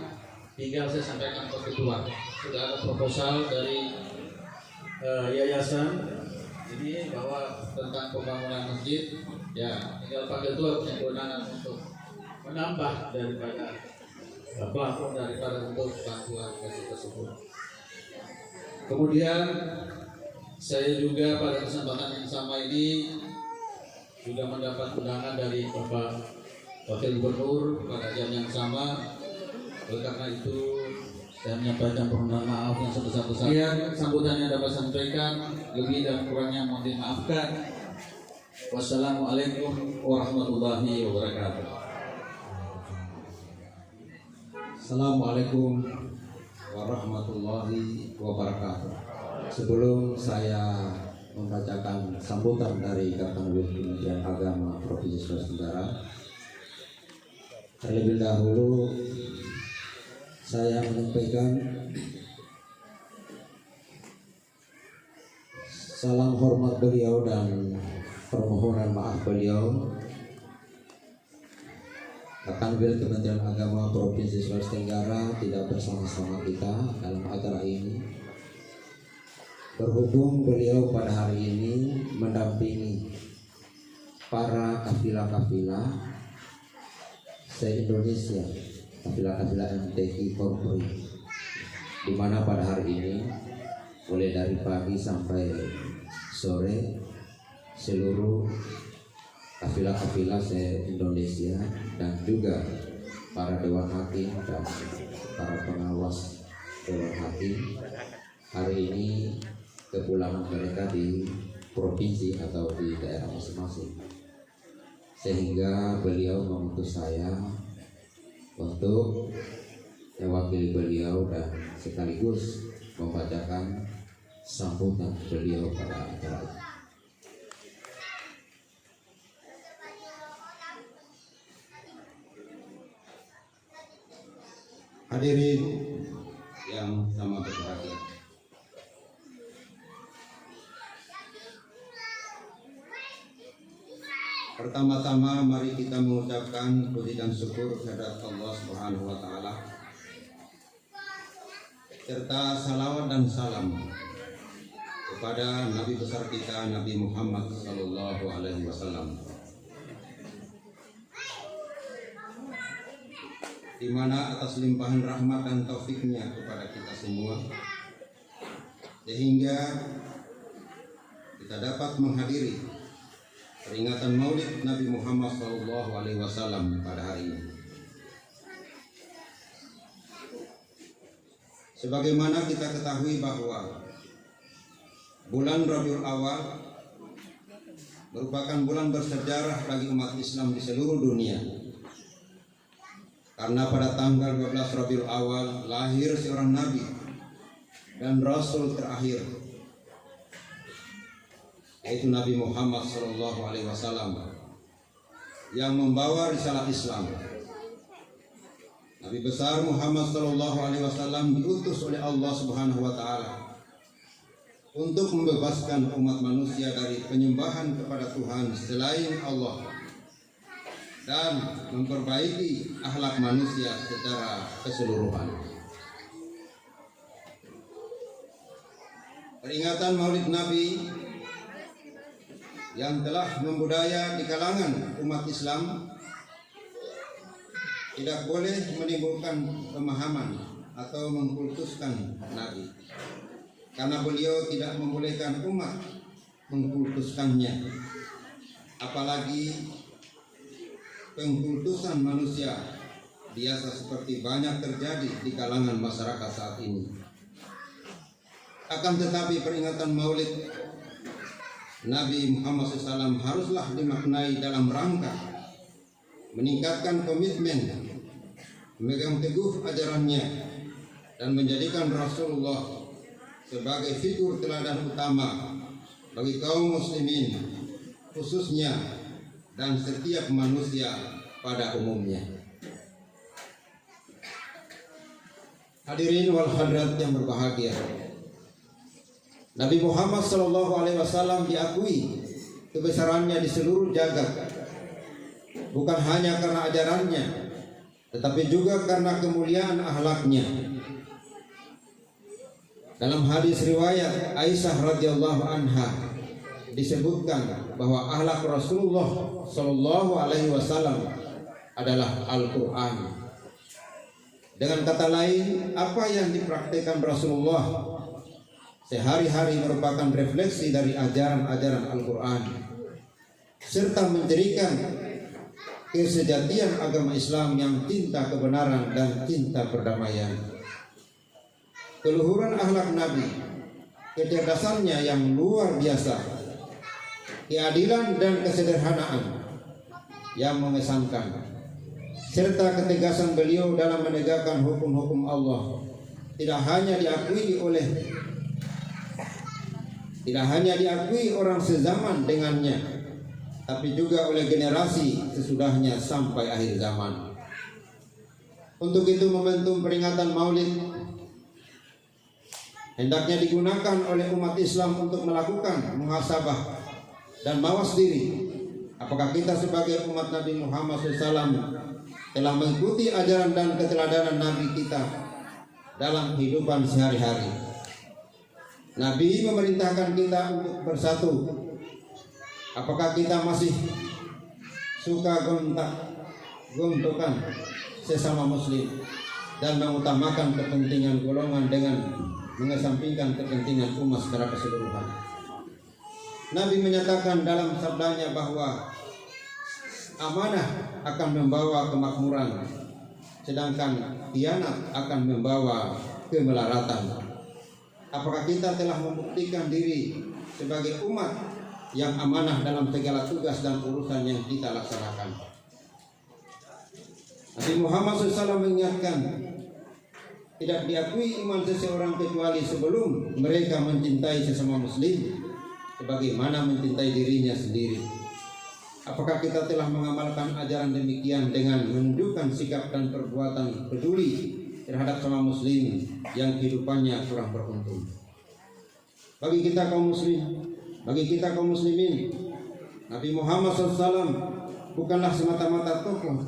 [SPEAKER 8] tinggal saya sampaikan ke Ketua, sudah ada proposal dari yayasan ini bahwa tentang pembangunan masjid, ya tinggal Pak Ketua punya kewenangan untuk menambah daripada plafon daripada untuk bantuan masjid tersebut. Kemudian saya juga pada kesempatan yang sama ini juga mendapat undangan dari Bapak Wakil Gubernur pada jam yang sama. Oleh karena itu saya menyampaikan permohonan maaf yang sebesar-besarnya. Sambutan yang dapat sampaikan, lebih dan kurangnya mohon dimaafkan. Wassalamualaikum warahmatullahi wabarakatuh.
[SPEAKER 9] Assalamualaikum warahmatullahi wabarakatuh. Sebelum saya membacakan sambutan dari Kapolres Kementerian Agama Provinsi Sulawesi Tenggara, terlebih dahulu saya menyampaikan salam hormat beliau dan permohonan maaf beliau Kanwil Kementerian Agama Provinsi Sulawesi Tenggara tidak bersama-sama kita dalam acara ini. Berhubung beliau pada hari ini mendampingi para kafilah-kafilah se-Indonesia, kafilah-kafilah MTQ Korpori, di mana pada hari ini mulai dari pagi sampai sore seluruh kafilah-kafilah se-Indonesia dan juga para dewan hakim dan para pengawas dewan hakim hari ini kepulangan mereka di provinsi atau di daerah masing-masing, sehingga beliau mengutus saya untuk mewakili beliau dan sekaligus membacakan sambutan beliau pada acara ini. Hadirin yang sama berbahagia, Pertama-tama mari kita mengucapkan puji dan syukur kepada Allah Subhanahu wa taala serta salawat dan salam kepada Nabi besar kita Nabi Muhammad sallallahu alaihi wasallam, di mana atas limpahan rahmat dan taufiknya kepada kita semua sehingga kita dapat menghadiri peringatan Maulid Nabi Muhammad SAW pada hari ini. Sebagaimana kita ketahui bahwa bulan Rabiul Awal merupakan bulan bersejarah bagi umat Islam di seluruh dunia. Karena pada tanggal 12 Rabiul Awal lahir seorang nabi dan rasul terakhir, yaitu Nabi Muhammad SAW yang membawa risalah Islam. Nabi besar Muhammad SAW diutus oleh Allah Subhanahu wa taala untuk membebaskan umat manusia dari penyembahan kepada Tuhan selain Allah dan memperbaiki akhlak manusia secara keseluruhan. Peringatan Maulid Nabi yang telah membudaya di kalangan umat Islam tidak boleh menimbulkan pemahaman atau mengkultuskan Nabi, karena beliau tidak membolehkan umat mengkultuskannya, apalagi pengkultusan manusia biasa seperti banyak terjadi di kalangan masyarakat saat ini. Akan tetapi peringatan Maulid Nabi Muhammad SAW haruslah dimaknai dalam rangka meningkatkan komitmen, memegang teguh ajarannya, dan menjadikan Rasulullah sebagai figur teladan utama bagi kaum muslimin khususnya dan setiap manusia pada umumnya. Hadirin wal hadirat yang berbahagia, Nabi Muhammad SAW diakui kebesarannya di seluruh jagat, bukan hanya karena ajarannya, tetapi juga karena kemuliaan akhlaknya. Dalam hadis riwayat Aisyah radhiyallahu anha disebutkan bahwa akhlak Rasulullah SAW adalah Al-Quran. Dengan kata lain, apa yang dipraktikkan Rasulullah sehari-hari merupakan refleksi dari ajaran-ajaran Al-Quran, serta menjadikan kesejatian agama Islam yang cinta kebenaran dan cinta perdamaian. Keluhuran akhlak Nabi, kecerdasannya yang luar biasa, keadilan dan kesederhanaan yang mengesankan, serta ketegasan beliau dalam menegakkan hukum-hukum Allah tidak hanya diakui orang sezaman dengannya, tapi juga oleh generasi sesudahnya sampai akhir zaman. Untuk itu momentum peringatan Maulid hendaknya digunakan oleh umat Islam untuk melakukan muhasabah dan mawas diri. Apakah kita sebagai umat Nabi Muhammad SAW telah mengikuti ajaran dan keteladanan Nabi kita dalam kehidupan sehari-hari? Nabi memerintahkan kita untuk bersatu. Apakah kita masih suka gontok-gontokan sesama muslim dan mengutamakan kepentingan golongan dengan mengesampingkan kepentingan umat secara keseluruhan? Nabi menyatakan dalam sabdanya bahwa amanah akan membawa kemakmuran, sedangkan khianat akan membawa kemelaratan. Apakah kita telah membuktikan diri sebagai umat yang amanah dalam segala tugas dan urusan yang kita laksanakan? Nabi Muhammad SAW mengingatkan, tidak diakui iman seseorang kecuali sebelum mereka mencintai sesama muslim sebagaimana mencintai dirinya sendiri. Apakah kita telah mengamalkan ajaran demikian dengan menunjukkan sikap dan perbuatan peduli terhadap sama muslim yang kehidupannya kurang beruntung? Bagi kita kaum muslimin, Nabi Muhammad SAW bukanlah semata-mata tokoh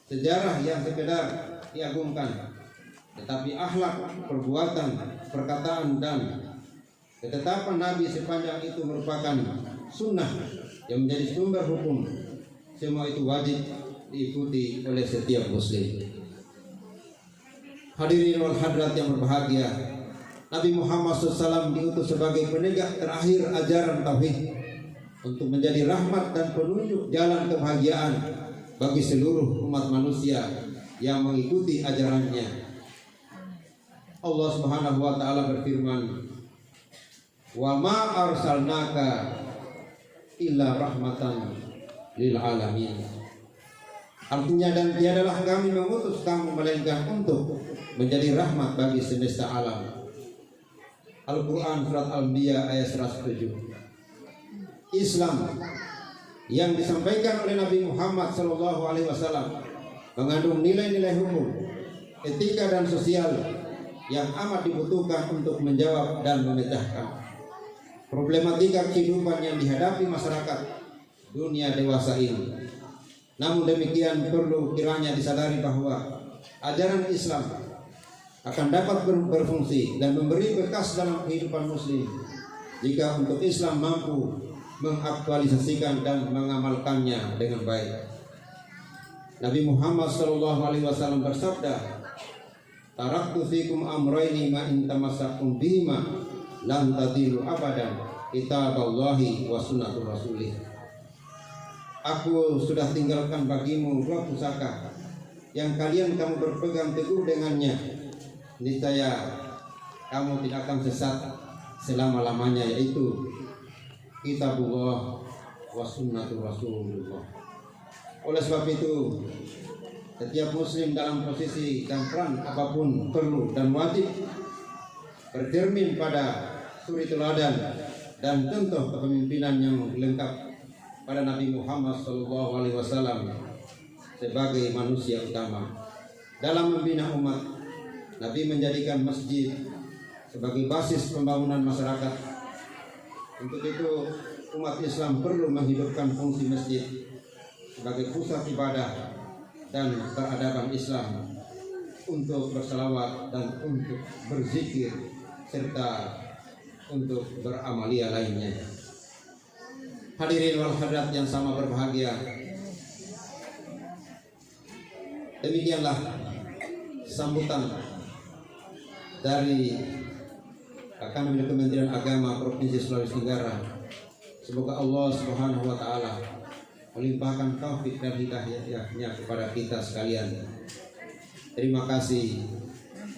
[SPEAKER 9] sejarah yang sekedar diagungkan, tetapi akhlak, perbuatan, perkataan, dan ketetapan Nabi sepanjang itu merupakan sunnah yang menjadi sumber hukum. Semua itu wajib diikuti oleh setiap muslim. Hadirin wal hadrat yang berbahagia, Nabi Muhammad SAW diutus sebagai penegak terakhir ajaran tauhid untuk menjadi rahmat dan penunjuk jalan kebahagiaan bagi seluruh umat manusia yang mengikuti ajarannya. Allah Subhanahu wa taala berfirman, "Wa ma arsalnaka illa rahmatan lil alamin." Artinya, dan tiadalah kami mengutus kamu melainkan untuk menjadi rahmat bagi semesta alam. Al-Quran surat Al-Anbiya ayat 107. Islam yang disampaikan oleh Nabi Muhammad SAW mengandung nilai-nilai hukum, etika dan sosial yang amat dibutuhkan untuk menjawab dan memecahkan problematika kehidupan yang dihadapi masyarakat dunia dewasa ini. Namun demikian, perlu kiranya disadari bahwa ajaran Islam akan dapat berfungsi dan memberi bekas dalam kehidupan muslim jika untuk Islam mampu mengaktualisasikan dan mengamalkannya dengan baik. Nabi Muhammad SAW bersabda, "Taraktu fikum amrayni ma in tamassaktum bihima lan tadilu abadan, kitaballahi wa sunnatur rasulih." Aku sudah tinggalkan bagimu dua pusaka yang kalian kamu berpegang teguh dengannya, niscaya kamu tidak akan sesat selama-lamanya, yaitu kitabullah wa sunnatur rasulullah. Oleh sebab itu, setiap muslim dalam posisi dan peran apapun perlu dan wajib bercermin pada suri teladan dan contoh kepemimpinan yang lengkap pada Nabi Muhammad SAW sebagai manusia utama. Dalam membina umat, Nabi menjadikan masjid sebagai basis pembangunan masyarakat. Untuk itu, umat Islam perlu menghidupkan fungsi masjid sebagai pusat ibadah dan peradaban Islam untuk berselawat dan untuk berzikir serta untuk beramalia lainnya. Hadirin wal hadrat yang sama berbahagia, demikianlah sambutan dari Kanwil Kementerian Agama Provinsi Sulawesi Tenggara. Semoga Allah Subhanahu wa taala melimpahkan taufik dan hidayahnya kepada kita sekalian. Terima kasih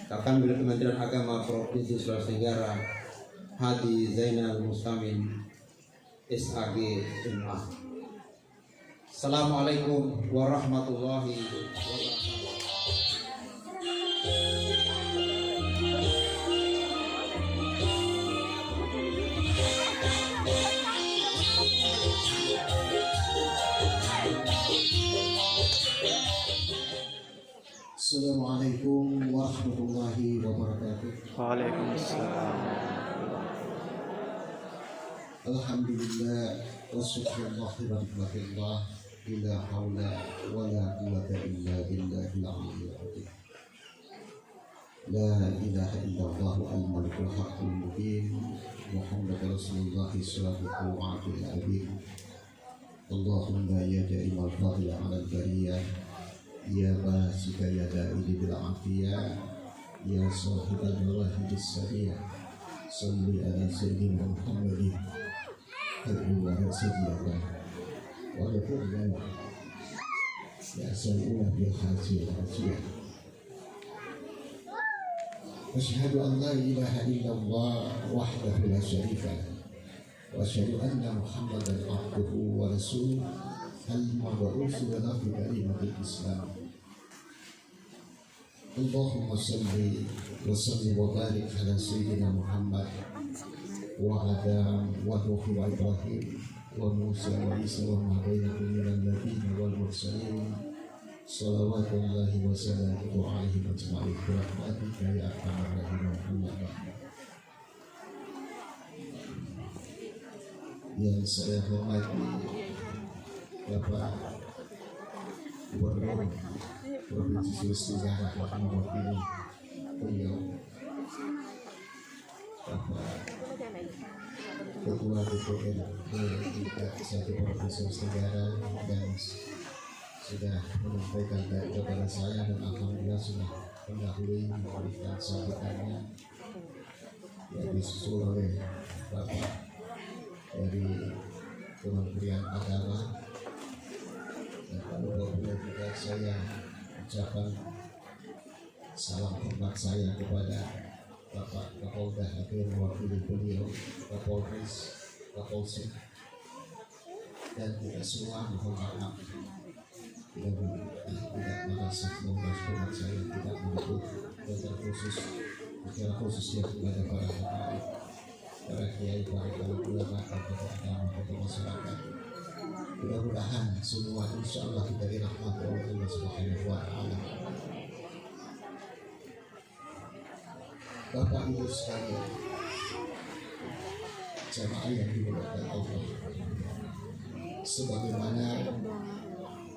[SPEAKER 9] Kanwil Kementerian Agama Provinsi Sulawesi Tenggara, Hadi Zainal Mustamin SAG Jemaah. Assalamualaikum warahmatullahi wabarakatuh.
[SPEAKER 10] Assalamualaikum warahmatullahi wabarakatuh.
[SPEAKER 7] Waalaikumsalam.
[SPEAKER 10] Alhamdulillah wassyukurullahi wa rahmatullah, la haula wa la quwwata illa billahil aliyyil azim. La ilaha illallah al-malikul haqqul mubin, Muhammad Rasulullah sallallahu alaihi wasallam. Allahumma ya ja'imal fadla 'ala al-bariyah, ya basika ya da'ili bil afiyah, ya sahibal mawahibis sariyah, salli ala sayyidina Muhammadin wa sayyidina wa rasulina ya sayyidina bil hajil hajiyah. Asyhadu an la ilaha illallah wahdahu la syarika lah, wa asyhadu anna Muhammadan abduhu wa rasuluh al-mab'uts lana bi kalimatil Islam. Allahumma salli wa sallim wa barik ala sayyidina Muhammad wa Adam wa Nuh wa Ibrahim wa Musa wa Isa wa ma bainahum minal nabiyyin wal mursalin. Salawatullahi wa salamuhu alaihi ajma'in bi rahmatika ya arhamar rahimin. Yang saya hormati Bapak Gubernur Provinsi Sulawesi Tenggara telah mewakili beliau, Bapak Ketua DPRD tingkat 1 Provinsi Sulawesi Tenggara, dan sudah menyampaikan kepada saya, dan alhamdulillah sudah mendahului memberikan sambutannya, yang disusul oleh Bapak dari Kementerian Agama. Dan kalau boleh juga saya ucapkan salam hormat saya kepada Bapak Kapolda yang mewakili beliau, Kapolres, Kapolsek, dan kita semua mohon maaf tidak merasa menguras hormat saya tidak menyebut, dan terkhusus secara khususnya kepada para habaib, para kiai, para ulama, tokoh agama, tokoh masyarakat. Mudah-mudahan semua insya Allah kita dirahmati oleh Allah Subhanahu wa Ta'ala. Bapak Ibu sekalian, jamaah yang dimuliakan Allah, sebagaimana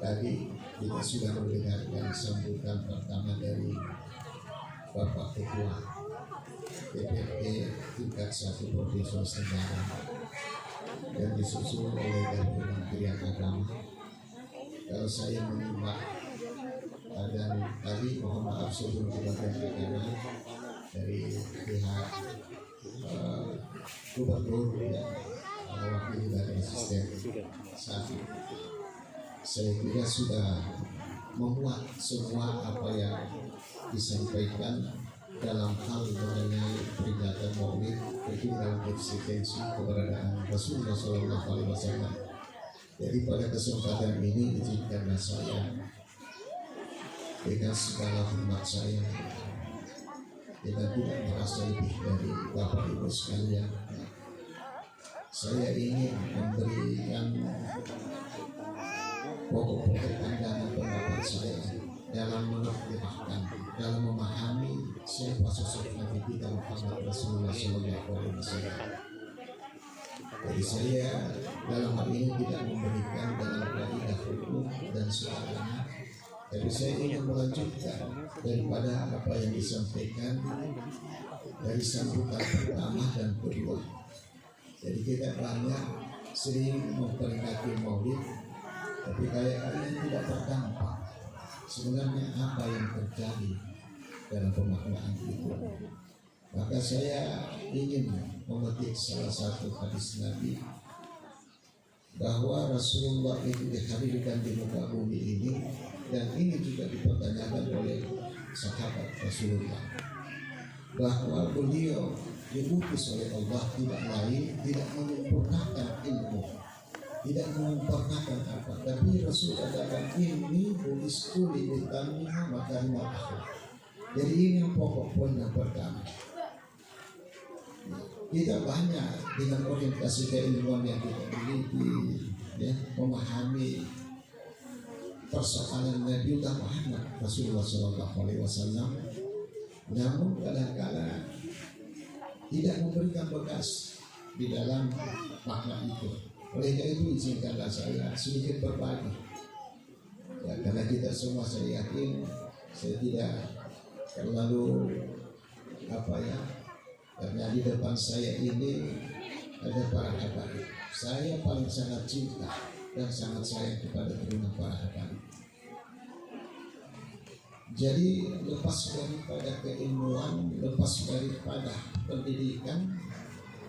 [SPEAKER 10] tadi kita sudah mendengarkan sambutan pertama dari Bapak Ketua DPRD tingkat 1 Provinsi Sulawesi Tenggara, dan disusul oleh dari Kementerian Agama. Kalau saya menyimak, dan tadi mohon maaf sebelum Kementerian Agama dari pihak Gubernur yang mewakili dari asisten satu, saya kira sudah membuat semua apa yang disampaikan dalam hal mengenai peringatan Maulid, itu dalam eksistensi keberadaan Rasulullah SAW. Jadi pada kesempatan ini izinkanlah saya dengan segala hormat saya, kita tidak merasa lebih dari Bapak Ibu sekalian, saya ingin memberikan pokok-pokok pandangan pendapat saya dalam menerjemahkan, dalam memahami siapa sosok Nabi kita Muhammad Rasulullah SAW. Jadi saya dalam hal ini tidak memberikan dalam kaidah hukum dan sebagainya, tapi saya ingin melanjutkan daripada apa yang disampaikan dari sambutan pertama dan kedua. Jadi kita banyak sering memperingati Maulid, tapi kayaknya tidak berdampak. Sebenarnya apa yang terjadi dalam pemaknaan itu? Maka saya ingin memetik salah satu hadis Nabi bahwa Rasulullah itu dihadirkan di muka bumi ini, dan ini juga dipertanyakan oleh sahabat Rasulullah, bahwa beliau diutus oleh Allah tidak lain, tidak menyempurnakan ilmu, tidak menyempurnakan apa, tapi Rasul katakan ini tulis tuli utamanya makarimah akhlak. Jadi ini yang pokok poin yang pertama. Kita banyak dengan orientasi keilmuan yang kita miliki, ya, memahami persoalan Nabiullah Muhammad Rasulullah SAW, namun kadang-kadang tidak memberikan bekas di dalam makna itu. Oleh karena itu izinkanlah saya sedikit berbagi, ya, karena kita semua saya yakin saya tidak terlalu karena di depan saya ini ada para habaib. Saya paling sangat cinta dan sangat sayang kepada kedua para habaib. Jadi lepas daripada keilmuan, lepas daripada pendidikan,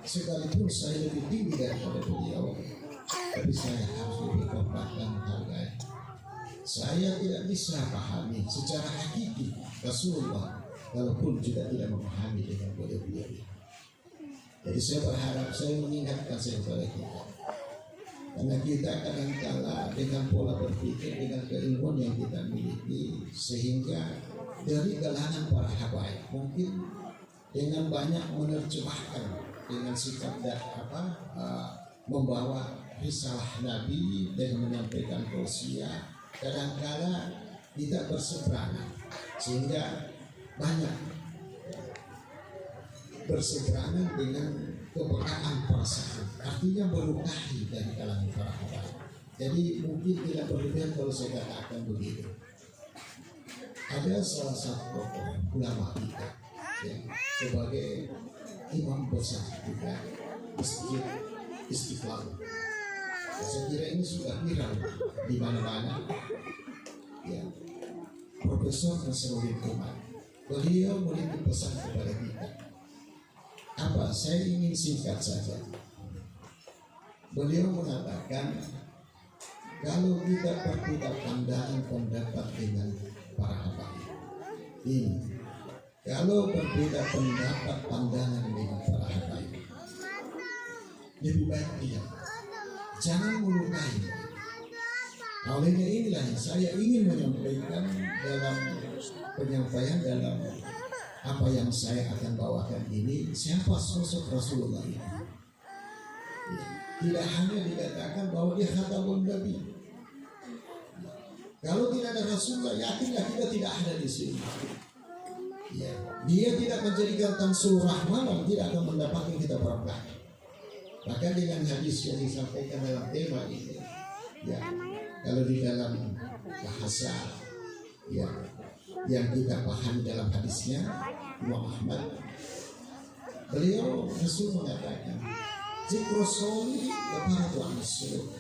[SPEAKER 10] sekalipun saya lebih tinggi daripada beliau, tapi saya harus lebih hormat dan menghargai. Saya tidak bisa pahami secara hakiki Rasulullah, walaupun juga tidak memahami dengan beliau. Jadi saya berharap, saya mengingatkan kepada kita, karena kita kadang-kala dengan pola berpikir, dengan keilmuan yang kita miliki, sehingga dari kalangan para habaib mungkin dengan banyak menerjemahkan dengan sikap dan membawa risalah Nabi dan menyampaikan tausiah, kadang-kala tidak berseberangan, sehingga banyak berseberangan dengan kepekaan perasaan, artinya melukai dari kalangan para habaib. Jadi mungkin tidak berlebihan kalau saya katakan begitu. Ada salah satu tokoh ulama kita yang sebagai imam besar kita Masjid Istiqlal. Saya kira ini sudah viral di mana-mana. Ya, Profesor Nasruddin Umar. Beliau memberi pesan kepada kita. Apa? Saya ingin singkat saja. Beliau mengatakan kalau kita berbeda pandangan pendapat dengan para habaib ini, kalau berbeda pendapat pandangan dengan para habaib, lebih baik diam, jangan melukai. Olehnya inilah yang saya ingin menyampaikan dalam penyampaian dalam apa yang saya akan bawakan ini. Siapa sosok Rasulullah ini? Tidak hanya dikatakan bahwa dia khatamun nabi. Kalau tidak ada Rasulullah, yakinlah kita tidak ada di sini. Ya, dia tidak menjadikan tansul rahman, tidak akan mendapatkan kita berkah. Maka dengan hadis yang disampaikan dalam tema ini, ya, kalau di dalam bahasa ya, yang kita pahami dalam hadisnya Imam Ahmad, beliau Rasul mengatakan zikru sholihi kafaratu an-sulh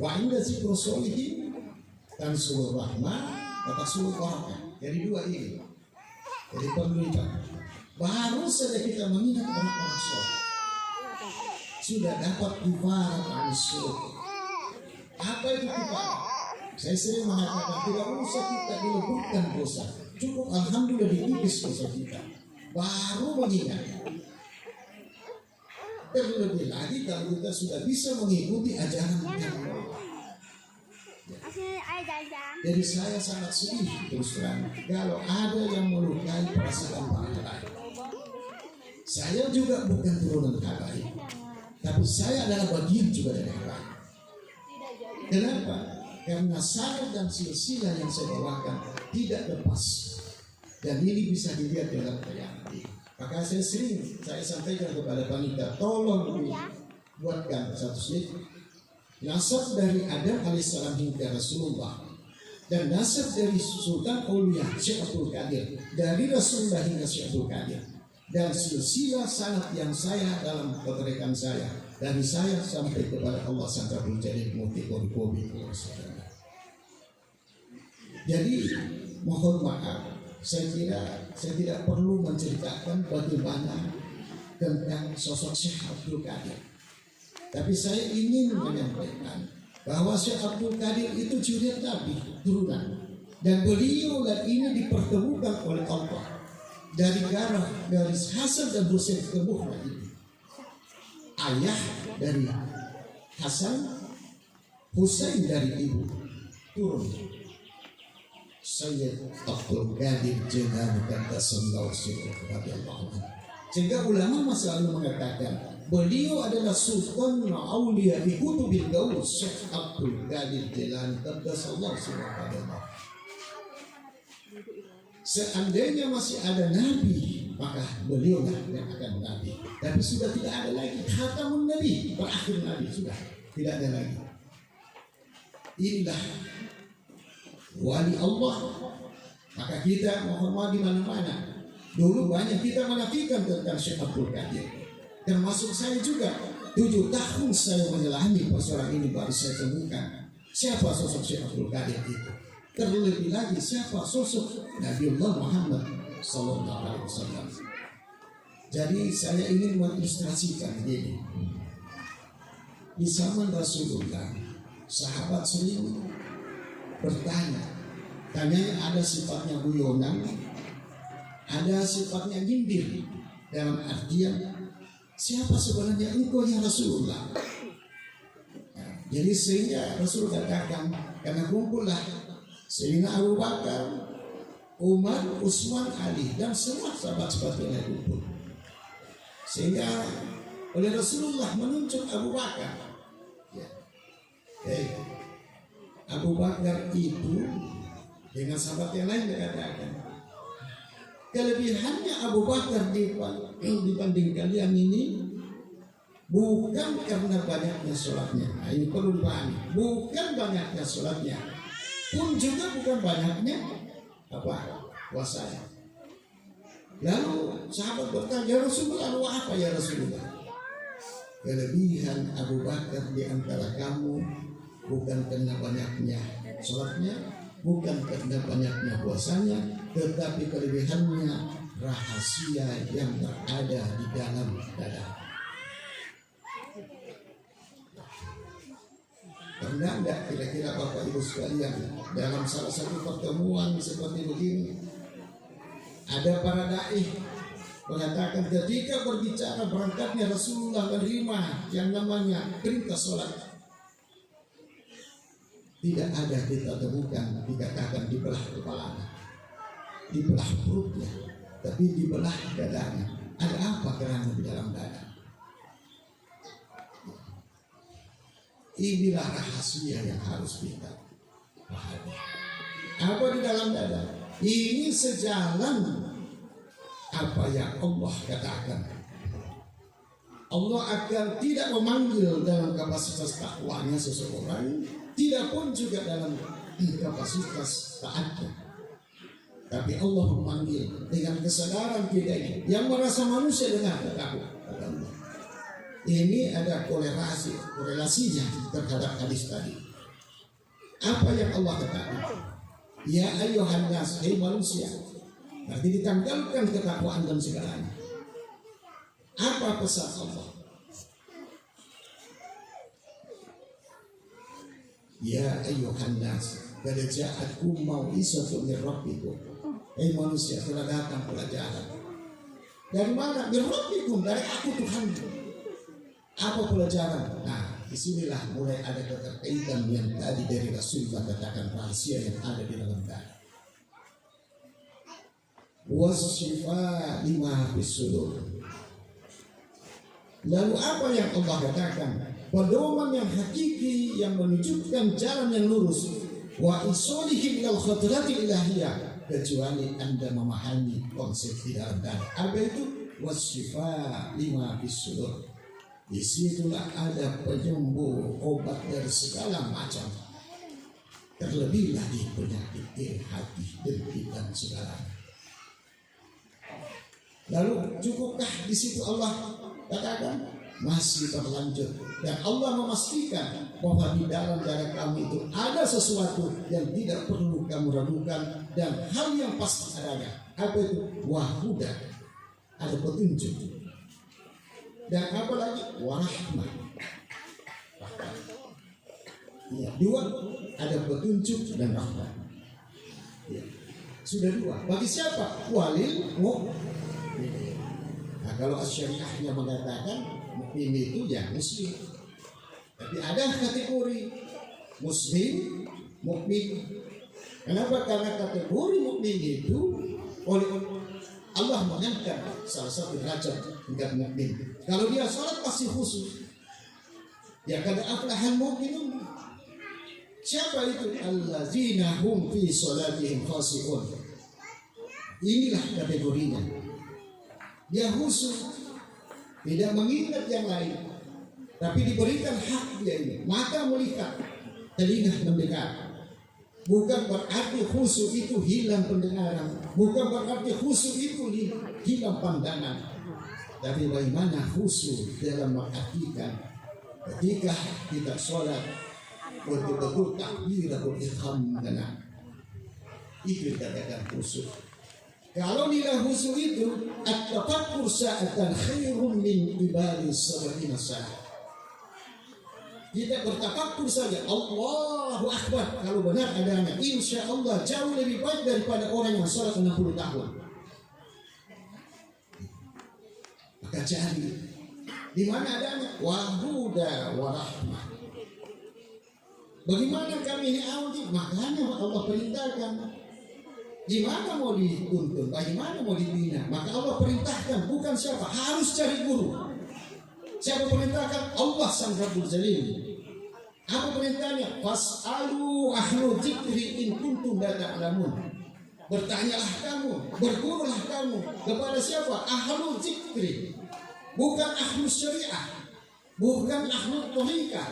[SPEAKER 10] wa inda zikru sholihi tansul rahmah wa tasul barakah. Jadi dua ini, jadi penelitian baru saja kita mengingat orang-orang soleh sudah dapat kifarat an-sulh. Apa itu kifarat? Saya sering mengatakan tidak usah kita dilebutkan dosa, cukup alhamdulillah dikikis dosa kita baru mengingat. Terlebih lagi kalau kita sudah bisa mengikuti ajaran Allah. Jadi saya sangat sedih terus terang kalau ada yang melukai perasaan para habaib. Saya juga bukan turunan habaib, tapi saya adalah bagian juga dari habaib. Kenapa? Karena sanad dan silsilah yang saya bawakan tidak lepas, dan ini bisa dilihat dalam tayangan ini. Maka saya sampaikan kepada panitia, tolong dibuatkan satu slide nasab dari Adam alaihissalam hingga Rasulullah, dan nasab dari Sultan Aulia Syekh Abdul Qadir dari Rasulullah hingga Syekh Abdul Qadir, dan silsilah sanad yang saya dalam keterekan saya dari saya sampai kepada Allah sampai menjadi muti-muti. Jadi mohon maaf, saya kira saya tidak perlu menceritakan bagaimana tentang sosok Syekh Abdul Qadir, tapi saya ingin menyampaikan bahwa Syekh Abdul Qadir itu zuriat Nabi turunan, dan beliau dan ini dipertemukan oleh Allah dari garis Hasan dan Husain kemuhna ini. Ayah dari Hasan, Husain dari ibu turun Sayyid Abdul Qadir Jilani Qaddasallahu sirrahu. Sehingga ulama masa lalu mengatakan beliau adalah Sultan Aulia di Kutubil Gaus, Syekh Abdul Qadir Jilani Qaddasallahu sirrahu. Seandainya masih ada nabi, maka beliau yang akan nabi. Tapi sudah tidak ada lagi khatamun nabi, berakhir nabi sudah tidak ada lagi. Inilah wali Allah. Maka kita mohon di mana-mana. Dulu banyak kita menafikan tentang Syekh Abdul Qadir, termasuk saya juga. 7 tahun saya menyelami persoalan ini baru saya temukan siapa sosok Syekh Abdul Qadir itu. Terlebih lagi siapa sosok Nabiullah Muhammad sallallahu alaihi wasallam. Jadi saya ingin mengilustrasikan ini. Di zaman Rasulullah, sahabat sering bertanya. Tanyanya ada sifatnya guyonan, ada sifatnya nyindir. Dalam artian siapa sebenarnya engkau ya Rasulullah? Jadi sehingga Rasul katakan, karena kumpullah Sayyidina Abu Bakar, Umar, Utsman, Ali, dan semua sahabat-sahabat yang kumpul. Sehingga oleh Rasulullah menunjuk Abu Bakar. Ya. Abu Bakar itu dengan sahabat yang lain dikatakan kelebihannya Abu Bakar dibanding kalian ini, bukan karena banyaknya sholatnya. Nah, ini perlu dipahami. Bukan banyaknya sholatnya, pun juga bukan banyaknya puasanya. Lalu sahabat bertanya, ya Rasulullah, lalu apa ya Rasulullah? Kelebihan Abu Bakar di antara kamu bukan karena banyaknya sholatnya, bukan karena banyaknya puasanya, tetapi kelebihannya rahasia yang berada di dalam dada. Pernah enggak kira-kira Bapak Ibu sekalian dalam salah satu pertemuan seperti begini, ada para dai mengatakan ketika berbicara berangkatnya Rasulullah menerima yang namanya perintah sholat, tidak ada kita temukan dikatakan dibelah kepalanya, dibelah perutnya, tapi dibelah dadanya. Ada apa kerana di dalam dada? Inilah rahasia yang harus kita pahami. Apa di dalam dada? Ini sejalan apa yang Allah katakan. Allah akan tidak memanggil dalam kapasitas takwanya seseorang, tidak pun juga dalam kapasitas taatnya. Tapi Allah memanggil dengan kesadaran kita ini yang merasa manusia dengan takut. Ini ada korelasinya terhadap hadis tadi. Apa yang Allah katakan? Ya ayyuhan nas, hai manusia. Berarti ditanggalkan ketakwaan dan segalanya. Apa pesan Allah? Ya ayyuhan nas, qad ja'atkum mau'izatun min rabbikum. Hai manusia, telah datang pelajaran. Dari mana? Min rabbikum, dari aku Tuhanmu. Apa pelajaran? Nah, disinilah mulai ada keterkaitan yang tadi dari Rasulullah katakan rahasia yang ada di dalam dada. Wasyifa lima fis-sudur. Lalu apa yang Allah katakan? Pedoman yang hakiki yang menunjukkan jalan yang lurus. Wa isolihim lal khadratil ilahiyah, kecuali Anda memahami konsep di dalam dada. Apa itu? Wasyifa lima fis-sudur. Disitulah ada penyembuh obat dari segala macam, terlebih lagi penyakit hati, dengki dan segalanya. Lalu cukupkah di situ Allah katakan? Masih berlanjut, dan Allah memastikan bahwa di dalam dada kamu itu ada sesuatu yang tidak perlu kamu ragukan dan hal yang pasti adanya. Apa itu? Wahuda, ada petunjuk. Dan apa lagi? Warahmah. Ya, dua, ada petunjuk dan rahmat. Ya, sudah dua. Bagi siapa? Walil mu'min. Nah, kalau syariahnya mengatakan mukmin itu ya muslim. Tapi ada kategori muslim, mukmin. Kenapa? Karena kategori mukmin itu oleh Allah mengangkat salah satu derajat tingkat mukmin. Kalau dia sholat pasti khusyuk. Ya kada aflahal mu'minun. Siapa itu? Allazina hum fi sholatihim khashi'un. Inilah kategorinya. Dia khusyuk, tidak mengingat yang lain, tapi diberikan hak dia ini. Mata melihat, telinga mendengar. Bukan berarti khusyuk itu hilang pendengaran, bukan berarti khusyuk itu hilang pandangan. Tapi bagaimana khusyuk dalam mengartikan ketika kita sholat betul-betul takbiratul ihram dengan itu dikatakan khusyuk. Kalau nilai khusyuk itu at-tafakkur sa'atan khairun min ibadi sab'ina sa'at. Kita bertafakkur saja, Allahu Akbar, kalau benar adanya, insya Allah jauh lebih baik daripada orang yang sholat 60 tahun. Maka cari di mana adanya wahuda warahmah. Bagaimana kami ini awal? Makanya Allah perintahkan. Di mana mau dituntun, bagaimana mau dibina? Maka Allah perintahkan, bukan siapa, harus cari guru. Siapa perintahkan? Allah sang Rabbul Jalil. Apa perintahnya? Fas'alu ahlu dzikri in kuntum la ta'lamun. Bertanyalah kamu, bergurulah kamu kepada siapa? Ahlu dzikri. Bukan ahlu syariah. bukan ahlu thariqah,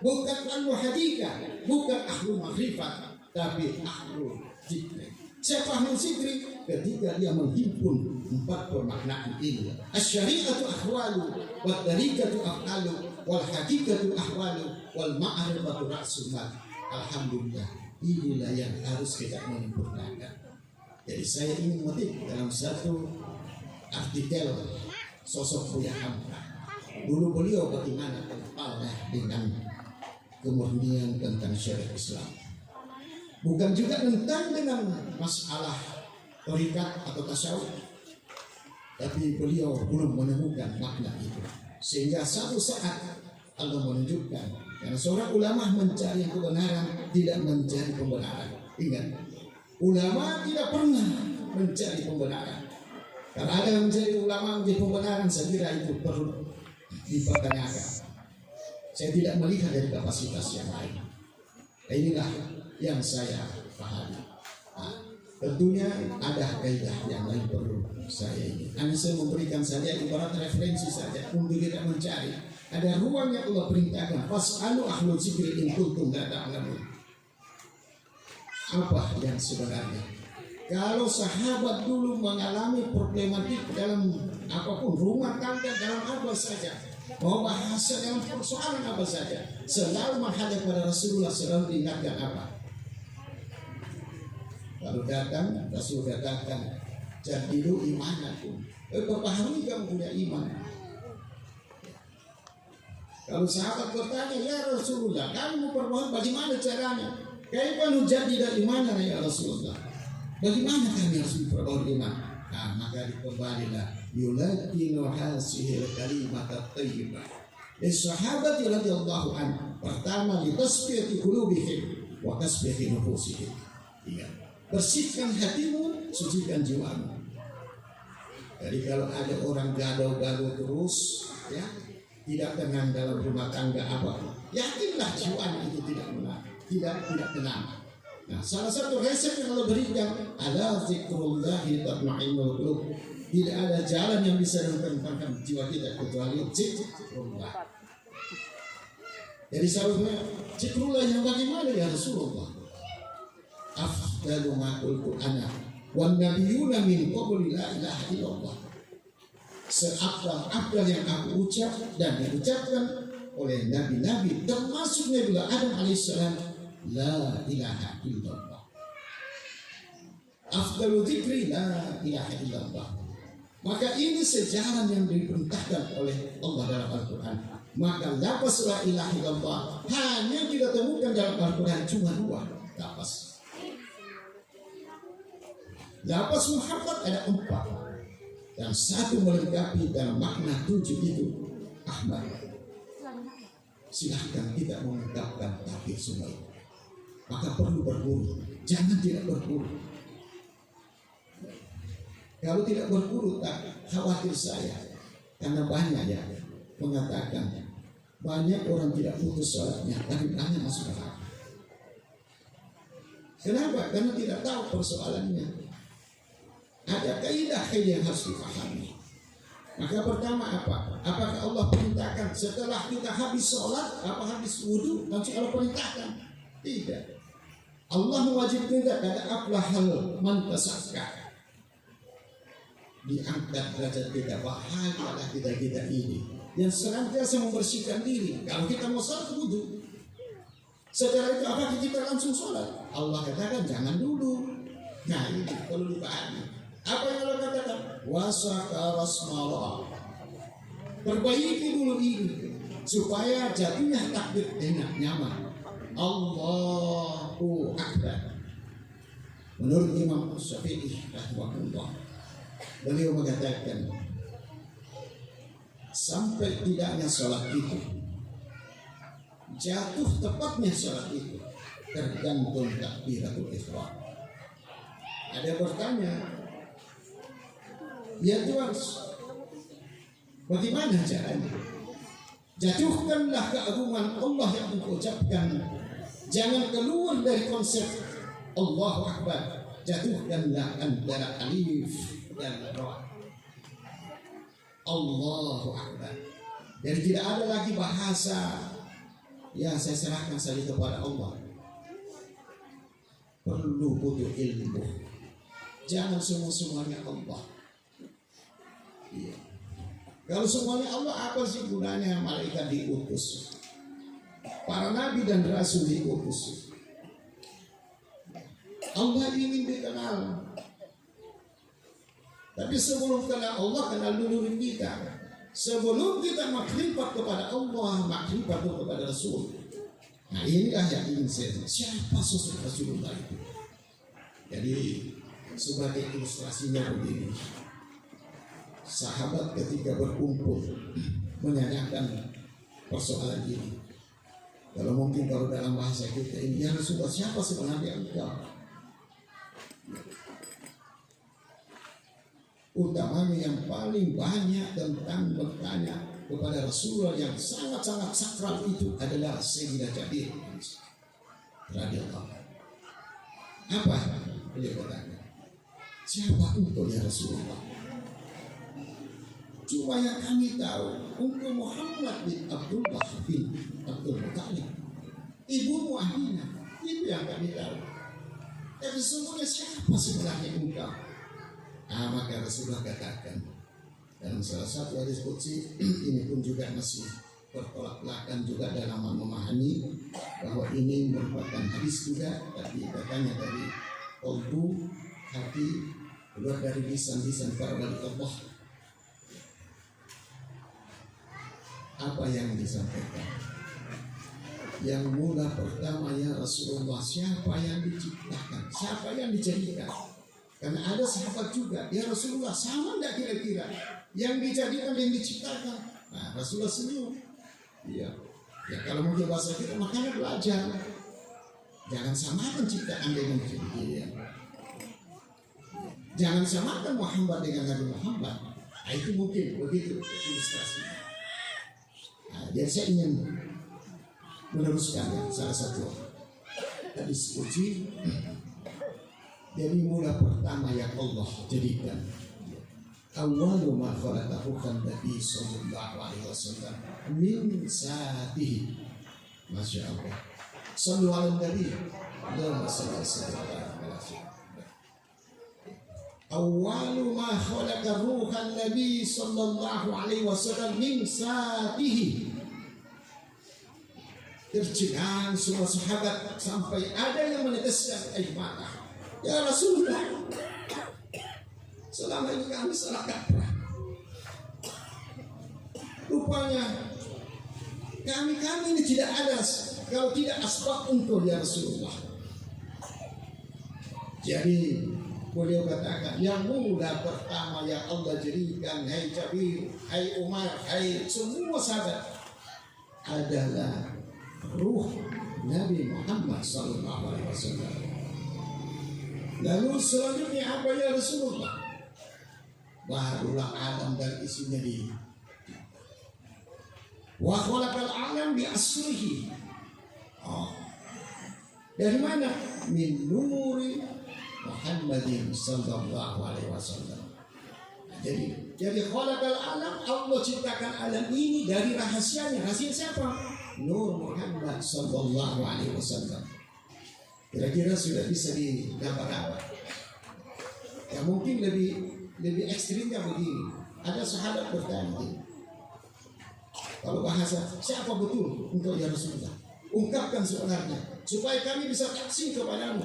[SPEAKER 10] bukan ahlu hadikah, bukan ahlu makrifat, tapi ahlu zikri. Siapa ahlu zikri? Ketika dia menghimpun 4 permaknaan ini. Asy-syari'atu ahwalu, wal tariqatu af'alu, wal hakikatu ahwalu, wal ma'rifatu ra'sul mal. Alhamdulillah, inilah yang harus kita menyempurnakan. Jadi saya ingin memetik dalam satu artikel sosok Buya Hamka. Dulu beliau bagaimana kepala dengan kemurnian tentang syariat Islam. Bukan juga tentang dengan masalah thariqat atau tasawuf, tapi beliau belum menemukan makna itu. Sehingga satu saat Allah menunjukkan, karena seorang ulama mencari kebenaran, tidak mencari pembenaran. Ingat, ulama tidak pernah mencari pembenaran. Karena ada yang mencari ulama menjadi pembenaran, saya kira itu perlu dipertanyakan. Saya tidak melihat dari kapasitas yang lain. Nah, inilah yang saya pahami. Nah, tentunya ada kaidah yang lain perlu saya ini. Hanya saya memberikan saja ibarat referensi saja untuk tidak mencari. Ada ruang yang Allah perintahkan. Fas'alu ahlu zikri in kuntum la ta'lamun. Apa yang sebenarnya? Kalau sahabat dulu mengalami problematik dalam apapun, rumah tangga, dalam apa saja, mau bahasa dalam persoalan apa saja, selalu menghadap pada Rasulullah, selalu diingatkan apa? Lalu datang, Rasul katakan, jadilu imanakum. Perbaharui kamu punya iman. Kalau sahabat bertanya, ya Rasulullah, kamu perbaharui, bagaimana caranya? Kaifa nujaddidu imana ya Rasulullah? Bagaimana kami harus memperbaharui iman? Nah, maka dikembalilah yulaqinu hasihil kalimat at-thayyibah. Sahabat radhiyallahu anhu pertama litasfiyati qulubihim wa tasfiyati nufusihim. Iya. Bersihkan hatimu, sucikan jiwamu. Jadi kalau ada orang galau-galau terus, ya, tidak tenang dalam rumah tangga apa, yakinlah jiwanya itu tidak benar, tidak tenang. Nah, salah satu resep yang Allah berikan, ala zikrullahi tatma'innul qulub. Tidak ada jalan yang bisa menenangkan jiwa kita kecuali zikrullah. Jadi seharusnya zikrullah yang bagaimana ya Rasulullah? Afdalu ma qultu ana wan nabiyuna min qabli la ilaha illallah. Seafdal yang aku ucap dan diucapkan oleh nabi-nabi termasuk Nabi Adam alaihissalam, la ilaha illallah. Afdalu dzikri la ilaha illallah. Maka ini sejarah yang diperintahkan oleh Allah dalam Al-Quran. Maka lafaz la ilaha illallah hanya kita temukan dalam Al-Quran cuma 2 lafaz. Lafaz Muhammad ada 4, yang 1 melengkapi dalam makna 7 itu Ahmad. Silahkan kita mengungkapkan takbir semua itu. Maka perlu berburu, jangan tidak berburu. Kalau tidak berburu, tak khawatir saya, karena banyak ya mengatakan banyak orang tidak putus sholatnya, tapi banyak masuk neraka. Kenapa? Karena tidak tahu persoalannya. Ada kaidah yang harus dipahami. Maka pertama apa? Apakah Allah perintahkan setelah kita habis sholat, apa habis wudhu, nanti Allah perintahkan? Tidak. Allah mewajibkan kita kata aflahal man tasakka. Diangkat derajat kita, bahagialah kita ini yang senantiasa membersihkan diri. Kalau kita mau sholat wudhu, setelah itu apakah kita langsung sholat? Allah katakan jangan dulu. Nah ini perlu dipahami. Apa yang Allah katakan? Wasaka rasmara. Perbaiki dulu ini supaya jadinya takbir enak nyaman. Allahu Akbar. Menurut Imam Syafi'i rahimahullah, beliau mengatakan sampai tidaknya sholat itu, jatuh tepatnya sholat itu tergantung takbiratul ihram. Ada yang bertanya, ya Tuhan, bagaimana caranya? Jatuhkanlah keagungan Allah yang engkau ucapkan. Jangan keluar dari konsep Allahu Akbar. Jatuhkanlah antara alif dan ra. Allahu Akbar. Jadi tidak ada lagi bahasa yang saya serahkan saja kepada Allah. Perlu butuh ilmu. Jangan semuanya Allah. Iya. Kalau semuanya Allah, apa sih gunanya malaikat diutus? Para nabi dan rasul diutus. Allah ingin dikenal. Tapi sebelum kenal Allah, kenal dulu kita. Sebelum kita makrifat kepada Allah, makrifat kepada Rasul. Nah, inilah yang ingin saya tahu. Siapa sosok Rasulullah itu? Jadi sebagai ilustrasinya begini. Sahabat ketika berkumpul menanyakan persoalan ini. Kalau mungkin kalau dalam bahasa kita ini, ya Rasulullah, siapa sebenarnya engkau? Utamanya yang paling banyak tentang bertanya kepada Rasulullah yang sangat-sangat sakral itu adalah Sayyidina Jabir radhiyallahu anhu. Apa beliau bertanya? Siapa engkau ya Rasulullah? Cuma yang kami tahu engkau Muhammad bin Abdullah bin Abdul Muttalib, ibumu Aminah, itu yang kami tahu. Tapi sesungguhnya siapa sebenarnya engkau? Maka Rasulullah katakan dalam salah satu hadis qudsi, ini pun juga masih bertolak belakang juga dalam memahami bahwa ini merupakan hadis juga, tapi katanya dari qalbu, hati, keluar dari lisan para wali Allah. Apa yang disampaikan? Yang mula pertama ya Rasulullah, siapa yang diciptakan? Siapa yang dijadikan? Karena ada sahabat juga, ya Rasulullah, sama enggak kira-kira yang dijadikan dan diciptakan? Nah, Rasulullah senyum. Iya. Ya kalau mungkin bahasa kita, makanya belajar. Jangan samakan ciptaan dengan ciptaan. Jangan samakan Muhammad dengan Nabi Muhammad. Nah, itu mungkin begitu ilustrasi. Nah, jadi saya ingin meneruskan ya, salah satu hadis qudsi. Jadi mula pertama yang Allah jadikan, awwalu ma khalaqahu Nabi sallallahu alaihi wasallam min saatihi. Masya Allah. Sallu ala Nabi. Allahumma salli ala awwalu ma khalaqa ruhan Nabi sallallahu alaihi wasallam min saatihi. Tercengang semua sahabat sampai ada yang meneteskan air mata. Ya Rasulullah, selama ini kami salah kaprah. Rupanya kami ini tidak ada kalau tidak asbab untuk ya Rasulullah. Jadi beliau katakan, yang mula pertama yang Allah jadikan, hai Jabir, hai Umar, hai semua sahabat, adalah ruh Nabi Muhammad sallallahu alaihi wasallam. Lalu selanjutnya apa ya Rasulullah? Barulah Adam dan isinya di wa khalaqal alam bi asrihi. Dari mana? Min nuri Muhammadin sallallahu alaihi wasallam. Jadi khalaqal alam, Allah ciptakan alam ini dari rahasianya. Rahasia siapa? Nur Muhammad sallallahu alaihi wasallam. Kira-kira sudah bisa digambar-gambar. Ya mungkin lebih ekstrimnya begini. Ada sahabat bertanya, kalau bahasa siapa betul untuk ya Rasulullah? Ungkapkan sebenarnya supaya kami bisa taksi kepadamu.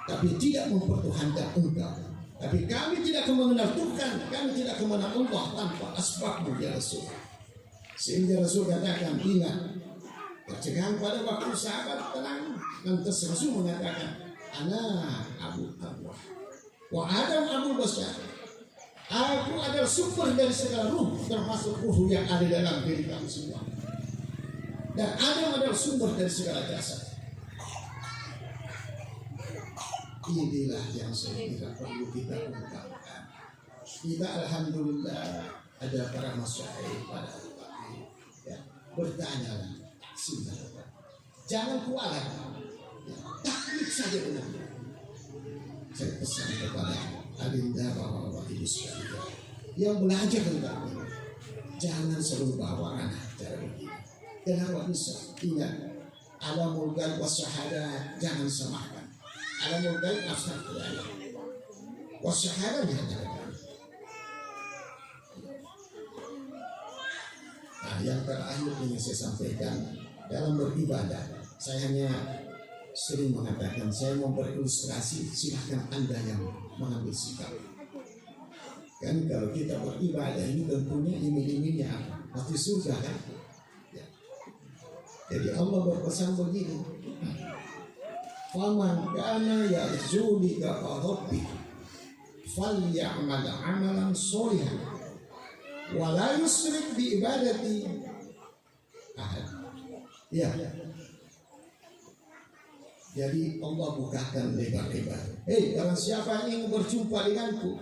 [SPEAKER 10] Tapi tidak mempertuhankan engkau. Tapi kami tidak akan mengenal Tuhan, kami tidak akan mengenal Allah tanpa asbabmu ya Rasul. Sehingga Rasul katakan, ingat, tercengang pada waktu sahabat tenang. Lantas Rasul mengatakan, ana Abu Arwah wa Adam Abu Basar. Aku adalah sumber dari segala ruh, termasuk ruh yang ada dalam diri kamu semua. Dan Adam adalah sumber dari segala jasad. Inilah yang saya kira perlu kita ungkapkan. Kita alhamdulillah ada para masyayikh pada hari ini. Ya, bertanyalah, silakan. Jangan kualat. Taklik saja benar. Saya pesan kepada Adinda bapak-bapak ibu sekalian yang belajar tentang ini. Jangan selalu bawa anak cara begini. Kenapa bisa? Ingat, alamul ghaib was syahadah jangan samakan. Alamul ghaib asal Allah. Was syahadah jangan. Nah, yang terakhir ingin saya sampaikan dalam beribadah, saya hanya sering mengatakan saya mau berilustrasi, silahkan Anda yang mengambil sikap. Kan kalau kita beribadah ini tentunya iming-imingnya apa? Pasti surga kan? Ya. Jadi Allah berpesan begini, faman kana yarju liqa rabbi falyamal amalan sholihan wa la yusyrik bi ibadati ahad. Ya. Jadi Allah bukakan lebar-lebar. Hei, barang siapa yang berjumpa denganku,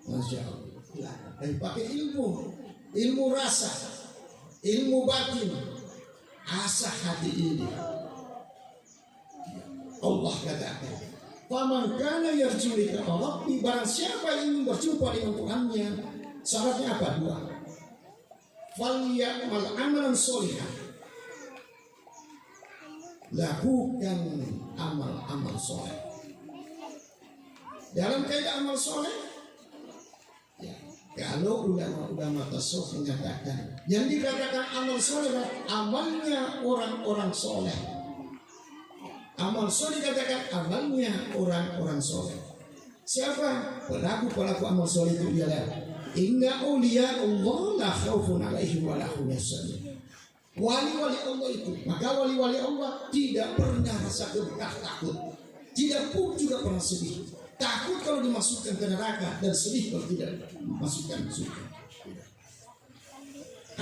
[SPEAKER 10] Masya Allah, dan pakai ilmu rasa, ilmu batin, asah hati ini. Allah katakan, faman kana yarju liqa rabbi, barang siapa yang ingin berjumpa dengan Tuhannya, syaratnya apa? 2. Falyamal amalan sholihan, lakukan amal-amal soleh. Dalam kaidah amal soleh, ya, kalau ulama-ulama tasawuf menyatakan yang dikatakan amal soleh adalah amalnya orang-orang soleh. Amal soleh dikatakan amalnya orang-orang soleh. Siapa? Pelaku amal soleh itu ialah inna awliya Allah la khaufun alaihim wa la hum yahzanun. Wali-wali Allah itu, maka wali-wali Allah tidak pernah rasa gemetar takut, tidak pun juga pernah sedih. Takut kalau dimasukkan ke neraka dan sedih kalau tidak dimasukkan ke surga.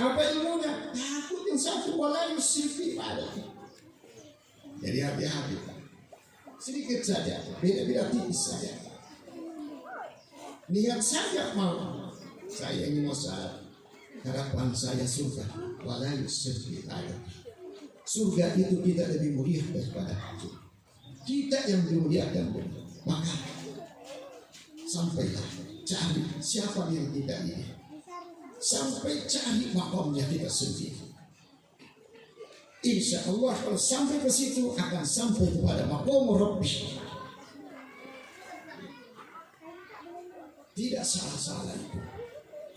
[SPEAKER 10] Apa ilmunya? Takut yang satu, wala yusyrik bi ibadati. Jadi hati-hati, sedikit saja, beda-beda tipis saja. Niat saja mau, saya ingin masalah. Harapan saya surga, wala yusyrik bi ibadati. Surga itu kita lebih mulia daripada itu. Kita yang dimuliakan, maka sampailah cari siapa yang tidak ini, sampai cari makamnya kita sendiri. Insya Allah kalau sampai ke situ akan sampai kepada maqam Rabbi. Tidak salah-salah itu.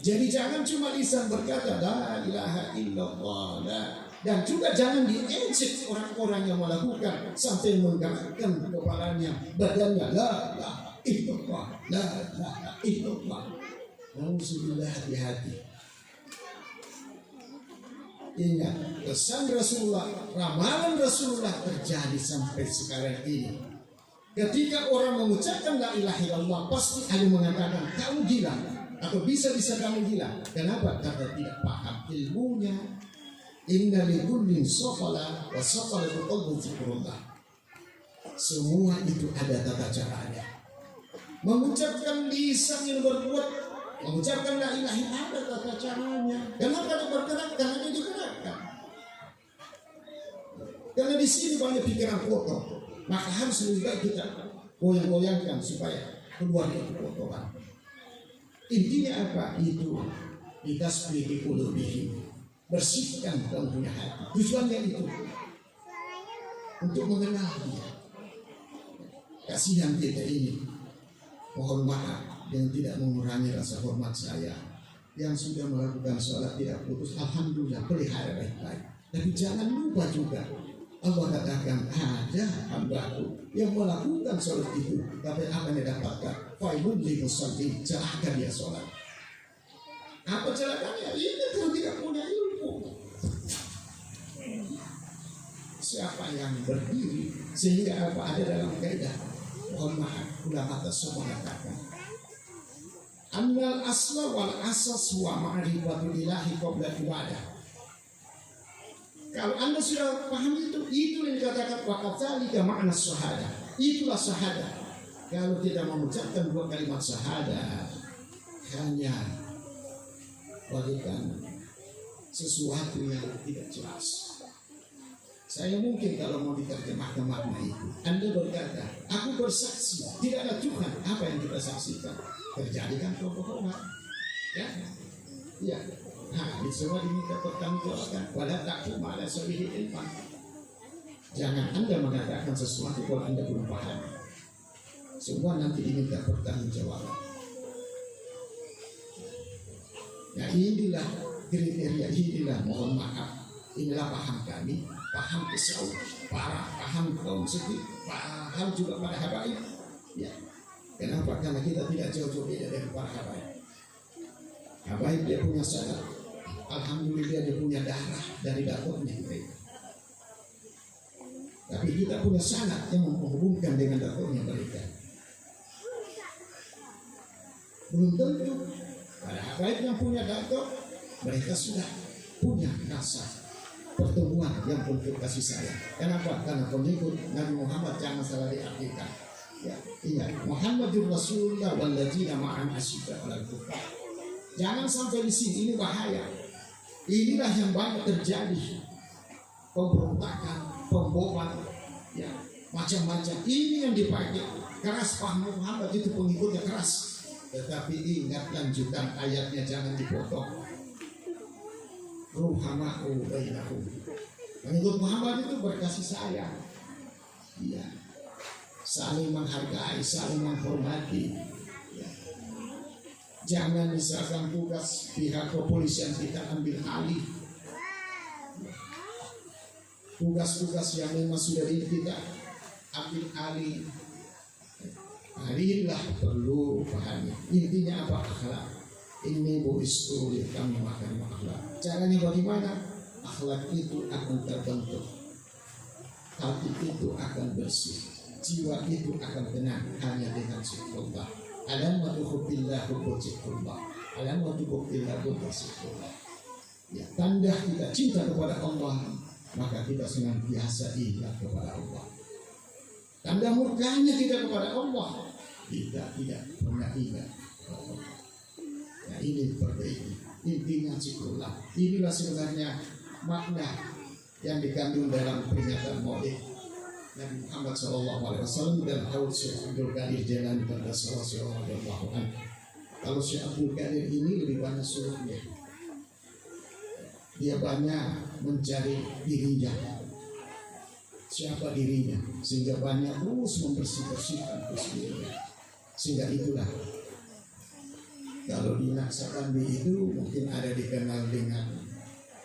[SPEAKER 10] Jadi jangan cuma lisan berkata la ilaha illallah, dan juga jangan diejek orang-orang yang melakukan sampai menggerakkan kepalanya, badannya la ilaha illallah, la ilaha illallah. Alhamdulillah, hati-hati. Ingat pesan Rasulullah, ramalan Rasulullah terjadi sampai sekarang ini. Ketika orang mengucapkan la ilaha illallah, pasti ada yang mengatakan kamu gila, atau bisa-bisa kamu gila. Kenapa? Karena tidak paham ilmunya. Inna likullin sofala wa sofala qalbu zikrullah. Semua itu ada tata caranya. Mengucapkan lisan yang berbuat, mengucapkan la ilaha ada tata caranya. Kenapa dia bergerak? Karena dia digerakkan. Karena di sini banyak pikiran kotor, maka harus lebih baik kita goyang-goyangkan supaya keluar dari kotoran. Intinya apa? Itu kita seperti qulubihim, bersihkan dalam punya hati. Tujuannya itu untuk mengenal dia. Kasihan kita ini, mohon maaf yang tidak mengurangi rasa hormat saya yang sudah melakukan sholat tidak putus. Alhamdulillah, pelihara baik-baik. Tapi jangan lupa juga Allah katakan ada hambaku yang melakukan sholat itu, tapi akan didapatkan failun li musallin, celaka dia sholat. Apa celakanya? Ini kalau tidak punya ilmu. Siapa yang berdiri sehingga apa ada dalam kaidah? Mohon maaf, ulama tasawuf mengatakan annal asla wal asas wa ma'rifatul ilahi qabla ibadah. Kalau Anda sudah paham itu yang dikatakan waqadzalika makna syahada. Itulah syahada. Kalau tidak mengucapkan dua kalimat syahada, hanya bagikan sesuatu yang tidak jelas. Saya mungkin kalau mau diterjemahkan makna itu, Anda berkata, aku bersaksi tidak ada Tuhan. Apa yang kita saksikan? Terjadikan kebohongan. Ya, Nah, ini semua diminta pertanggungjawabkan. Wala taqfu ma laysa bihi ilman. Jangan Anda mengatakan sesuatu kalau Anda belum paham. Semua nanti diminta pertanggungjawaban. Ya inilah kriteria, inilah mohon maaf. Inilah paham kami, paham tasawuf, paham kaum sufi, paham juga para habaib. Ya. Kenapa? Karena kita tidak jauh-jauh beda dari para habaib. Habaib dia punya sadar. Alhamdulillah dia punya darah dari dakwahnya mereka. Tapi kita punya sanad yang menghubungkan dengan dakwahnya mereka. Belum tentu para habaib yang punya dakwah mereka sudah punya rasa pertemuan yang untuk kasih sayang. Kenapa? Karena pengikut Nabi Muhammad jangan salah diartikan. Ya, ingat Muhammadur Rasulullah walladzina ma'an asyidda 'alal kufar. Jangan sampai di sini, ini bahaya. Inilah yang banyak terjadi. Pemberontakan, pemboman, ya, macam-macam. Ini yang dipakai. Keras paham Muhammad itu pengikutnya keras. Tetapi ingat lanjutan ayatnya jangan dipotong. Ruhama'u bainahum. Pengikut Muhammad itu berkasih sayang. Iya. Saling menghargai, saling menghormati. Ya. Jangan misalkan tugas pihak kepolisian kita ambil alih. Tugas-tugas yang memang sudah kita ambil alih. Inilah perlu pahami. Intinya apa? Akhlak. Ini buistu kami makan akhlak. Caranya bagaimana? Akhlak itu akan terbentuk, hati itu akan bersih, jiwa itu akan tenang hanya dengan zikrullah. Alamatu hubbillah hubbu zikrullah. Alamatu hubbillah hubbu zikrullah. Ya, tanda kita cinta kepada Allah, maka kita senantiasa ingat kepada Allah. Tanda murkanya kita kepada Allah, kita tidak pernah ingat kepada Allah. Nah, ini perbaiki. Intinya zikrullah. Inilah sebenarnya makna yang dikandung dalam peringatan Maulid Nabi Muhammad SAW dan Haud Syekh Abdul Qadir Jailani pada sallallahu. Kalau Syekh Abdul Qadir ini lebih banyak suluknya. Dia banyak mencari dirinya. Siapa dirinya? Sehingga banyak terus membersihkan dirinya. Sehingga itulah kalau di Naksabandi itu mungkin ada dikenal dengan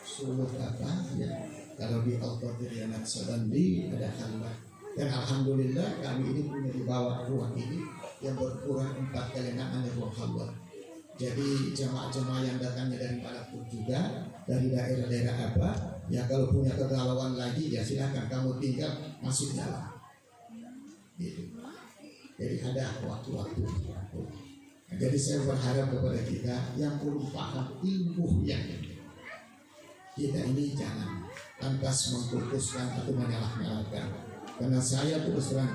[SPEAKER 10] suluk apa ya. Kalau di Al-Qadiriyah Naksabandi ada halwa. Dan alhamdulillah kami ini punya di bawah ruang ini yang berkurang 4 kali ada ruang halwa. Jadi jemaah-jemaah yang datangnya dari manapun juga, dari daerah-daerah apa, ya kalau punya kegalauan lagi ya silakan kamu tinggal masuk dalam. Gitu. Jadi ada waktu-waktu. Jadi saya berharap kepada kita yang belum paham ilmu yang kita ini jangan lantas mengkultuskan atau menyalah-nyalahkan. Karena saya terus terang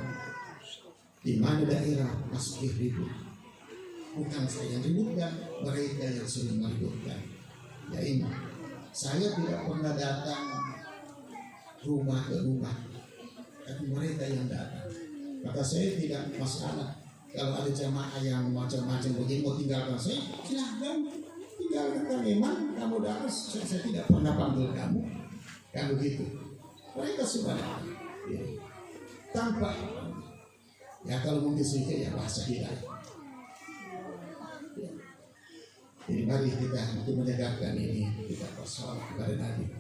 [SPEAKER 10] di mana daerah masih ribut, bukan saya yang ributkan, mereka yang sering meributkan. Ya ini, saya tidak pernah datang rumah ke rumah, tapi mereka yang datang. Maka saya tidak masalah. Kalau ada jamaah yang macam-macam begini mau tinggalkan saya, silahkan tinggalkan. Memang kamu datang, saya tidak pernah panggil kamu, kan begitu. Mereka sudah datang, ya. Tanpa, ya kalau mungkin sedikit ya bahasa hidayah. Ya. Jadi mari kita untuk menegakkan ini kita bersolat kepada Nabi.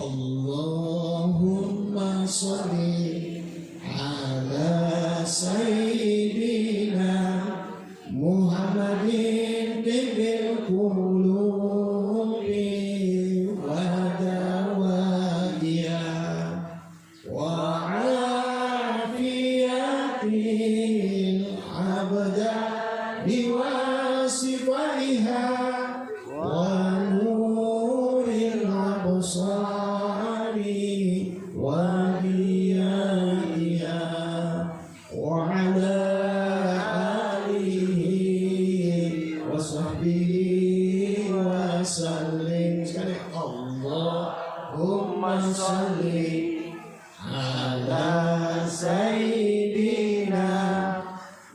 [SPEAKER 10] Allahumma sholli ala sayyidina Muhammadin tibbil qulubi wa dawaiha wa afiyatil abda biwasifaiha wa nuril absari wa diyaiha wa ala alihi wa sahbihi wa sallim. Sekali Allahumma salli ala sayyidina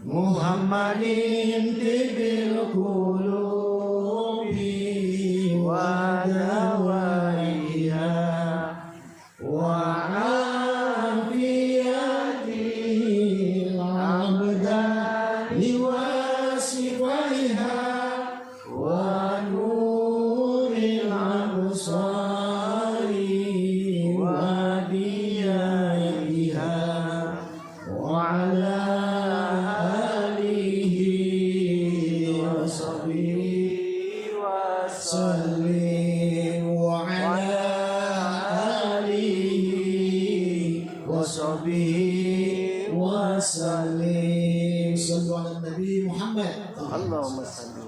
[SPEAKER 10] Muhammadin tibbil qulubi wa
[SPEAKER 1] ودوائها وعافية الأبدان وشفائها ونور الأبصار وديائها وعلى آله وصحبه وسلم وعلى آله وصحبه وسلم. Sallu ala Nabi Muhammad. Allahumma salli.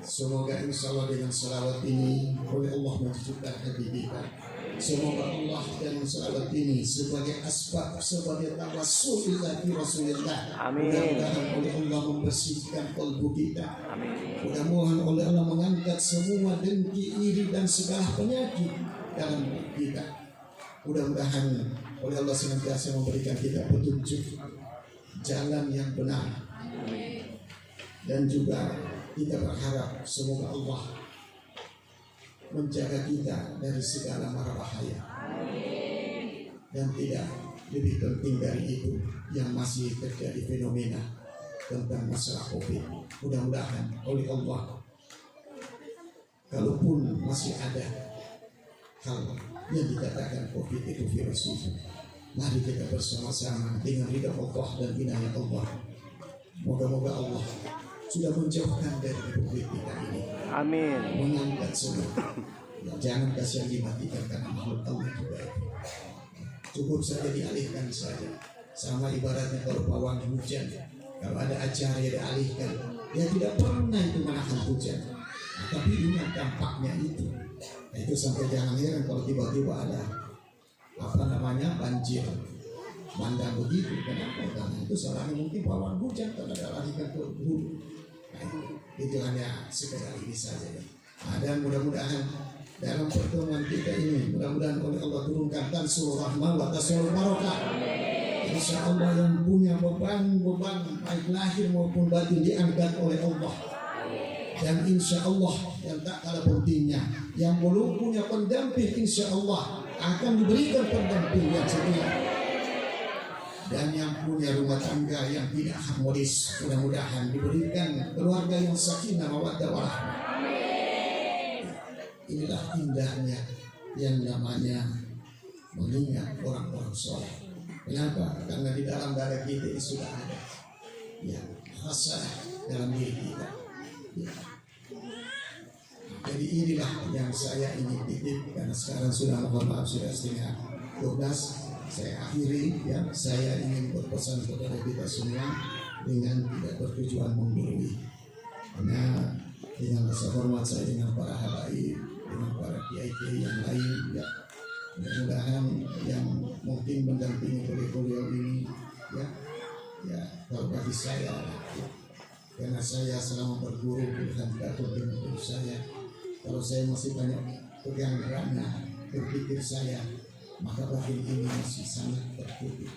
[SPEAKER 10] Semoga insya Allah dengan salawat ini oleh Allah mencucukkan hati kita. Semoga Allah dengan salawat ini sebagai asbab, sebagai tawassul ila Rasulullah. Mudah-mudahan oleh Allah membersihkan kalbu kita. Mudah-mudahan oleh Allah mengangkat semua dengki, iri dan segala penyakit dalam hidup kita. Mudah-mudahan oleh Allah senantiasa memberikan kita petunjuk jalan yang benar. Dan juga kita berharap semoga Allah menjaga kita dari segala mara bahaya. Dan tidak lebih penting dari itu yang masih terjadi fenomena tentang masalah COVID. Mudah-mudahan oleh Allah, kalaupun masih ada hal yang dikatakan COVID itu virus itu, mari kita bersama-sama dengan ridha Allah dan inayah Allah. Moga-moga Allah sudah menjauhkan dari republik kita ini. Amin. Mengangkat semua. Jangan kasihan dimatikan karena makhluk Allah juga. Cukup saja dialihkan saja. Sama ibaratnya kalau pawang hujan, kalau ada acara yang dialihkan, dia tidak pernah itu menahan hujan. Nah, tapi ingat dampaknya itu. Nah, itu sampai jangan heran kalau tiba-tiba ada banjir bandang begitu. Kenapa? Karena itu salahnya mungkin pawang hujan karena dialihkan ke hulu. Itu hanya sekedar ini saja. Dan mudah-mudahan dalam pertemuan kita ini, mudah-mudahan oleh Allah turunkan tansul rahmah wa tasul barakah. Insya Allah yang punya beban baik lahir maupun batin diangkat oleh Allah. Dan insya Allah yang tak kalah pentingnya, yang belum punya pendamping insya Allah akan diberikan pendamping yang setia. Dan yang punya rumah tangga yang tidak harmonis, mudah-mudahan diberikan keluarga yang sakinah mawaddah warahmah. Inilah indahnya yang namanya mengingat orang-orang soleh. Kenapa? Karena di dalam darah kita ini sudah ada rasa dalam diri kita. Jadi inilah yang saya ingin titip, karena sekarang sudah, mohon maaf, sudah setengah 12. Saya akhiri, saya ingin berpesan kepada kita semua dengan tidak bertujuan menggurui. Karena dengan rasa hormat saya dengan para habaib, dengan para kiai-kiai yang lain, mudah-mudahan yang mungkin mendampingi beliau ini, kalau bagi saya, karena saya selama berguru bukan takut dengan guru saya. Kalau saya masih banyak pegang ranah berpikir saya, maka batin ini masih sangat tertutup.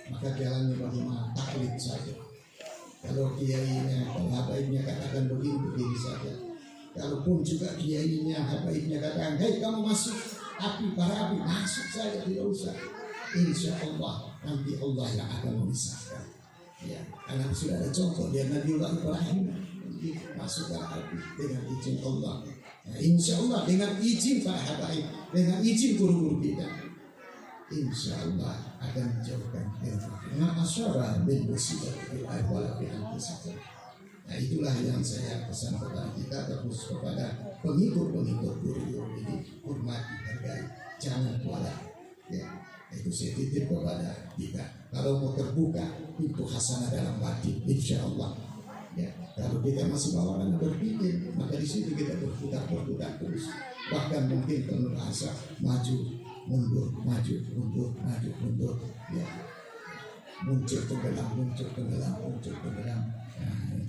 [SPEAKER 10] Maka jalannya bagaimana? Taklid saja. Kalau kiainya, kalau habaibnya katakan begini saja. Kalaupun juga kiainya, habaibnya katakan, hei kamu masuk api, para api, masuk saja, tidak usah. Insya Allah nanti Allah yang akan memisahkan. Karena sudah ada contoh dia Nabiullah Ibrahim masuk ke api dengan izin Allah. Insya Allah dengan izin para habaib, dengan izin guru-guru kita, insya Allah akan menjauhkan ma'asyara bin musibah fil ahwal fil anfusih. Nah, itulah yang saya pesan kepada kita, terus kepada pengikut-pengikut guru ini, hormati, hargai, jangan kualat. Itu saya titip kepada kita. Kalau mau terbuka pintu hasanah dalam batin, insya Allah. Kalau kita masih bawakan berpikir, maka di situ kita berputar terus. Bahkan mungkin penuh asa, maju, mundur, maju, mundur, maju, mundur. Muncul tenggelam.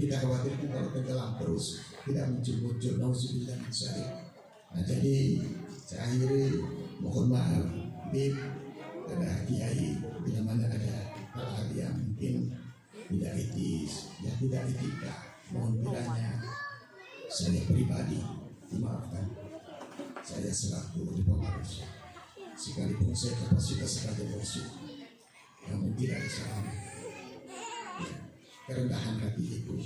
[SPEAKER 10] Kita khawatir kalau tenggelam terus, tidak muncul. Nauzubillah min dzalik. Jadi saya akhiri, mohon maaf, ada kiai bila mana ada hal-hal yang mungkin tidak etis, tidak etika, mohon kiranya saya pribadi dimaafkan. Saya selaku pengurus, sekalipun saya kapasitas sebagai musuh, namun tidak ada salahnya. Ya, kerendahan hati itu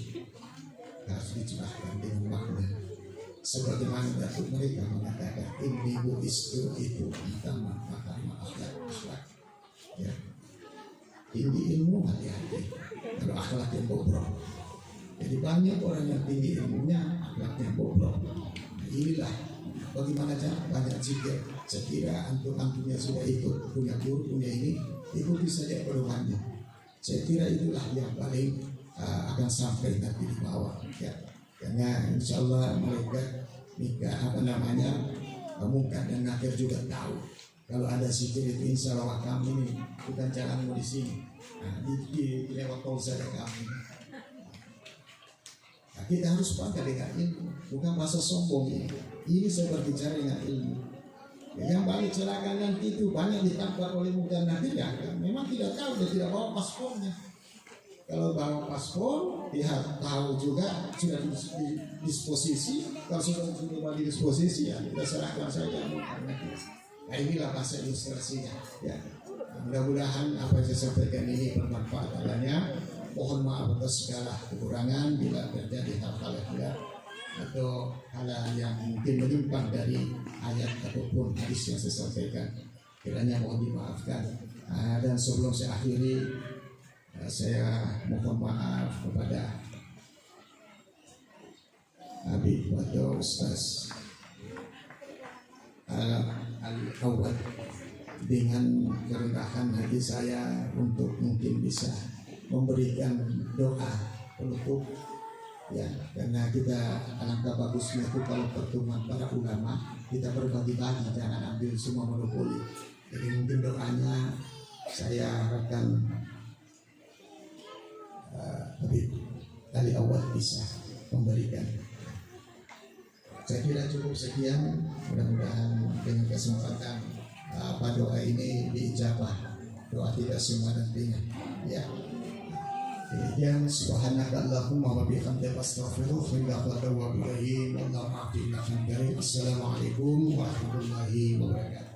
[SPEAKER 10] harus dicurahkan dengan makna. Sebagaimana Datuk mereka mengatakan ini buistu itu pertama akhlak. Ya, tinggi ilmu hati-hati, kalau akhlak yang bobrok. Jadi banyak orang yang tinggi ilmunya akhlaknya bobrok. Nah, inilah bagaimana cara banyak zikir. Sekira antum-antumnya sudah ikut punya guru punya ini, ikuti saja pedomannya. Saya kira itulah yang paling akan sampai nanti di bawah. Ya. Karena insya Allah mereka nikah mungkin dan nakir juga tahu kalau ada zikir itu insya Allah kami ini bukan jalanmu di sini. Nah, di lewat tol saja kami. Nah, kita harus bangga dengan ilmu, bukan bahasa sombong ini. Ini saya berbicara dengan ilmu. Yang paling celaka nanti itu banyak ditampar oleh muda nanti ya, memang tidak tahu, dia tidak bawa paspornya. Kalau bawa paspor, dia tahu juga sudah di disposisi. Kalau sudah di disposisi ya kita serahkan saja. Nah inilah bahasa ilustrasinya. Ya, mudah-mudahan apa yang saya sampaikan ini bermanfaat adanya. Mohon maaf atas segala kekurangan bila terjadi hal-hal yang atau hal yang mungkin menyimpang dari ayat ataupun hadis yang saya sampaikan, kiranya mohon dimaafkan. Dan sebelum saya akhiri, saya mohon maaf kepada Habib atau Ustaz Al-Awad dengan kerendahan hati saya untuk mungkin bisa memberikan doa penutup. Ya, karena kita alangkah bagusnya itu kalau pertemuan para ulama kita berbagi-bagi, jangan ambil semua monopoli. Jadi mungkin doanya saya harapkan Habib kali awal bisa memberikan. Saya kira cukup sekian. Mudah-mudahan dengan kesempatan doa ini diijabah. Doa tidak semua nantinya. Ya. Demikian subhanakallahumma wa bihamdika astaghfiruka wa atubu ilaik. Assalamualaikum warahmatullahi wabarakatuh.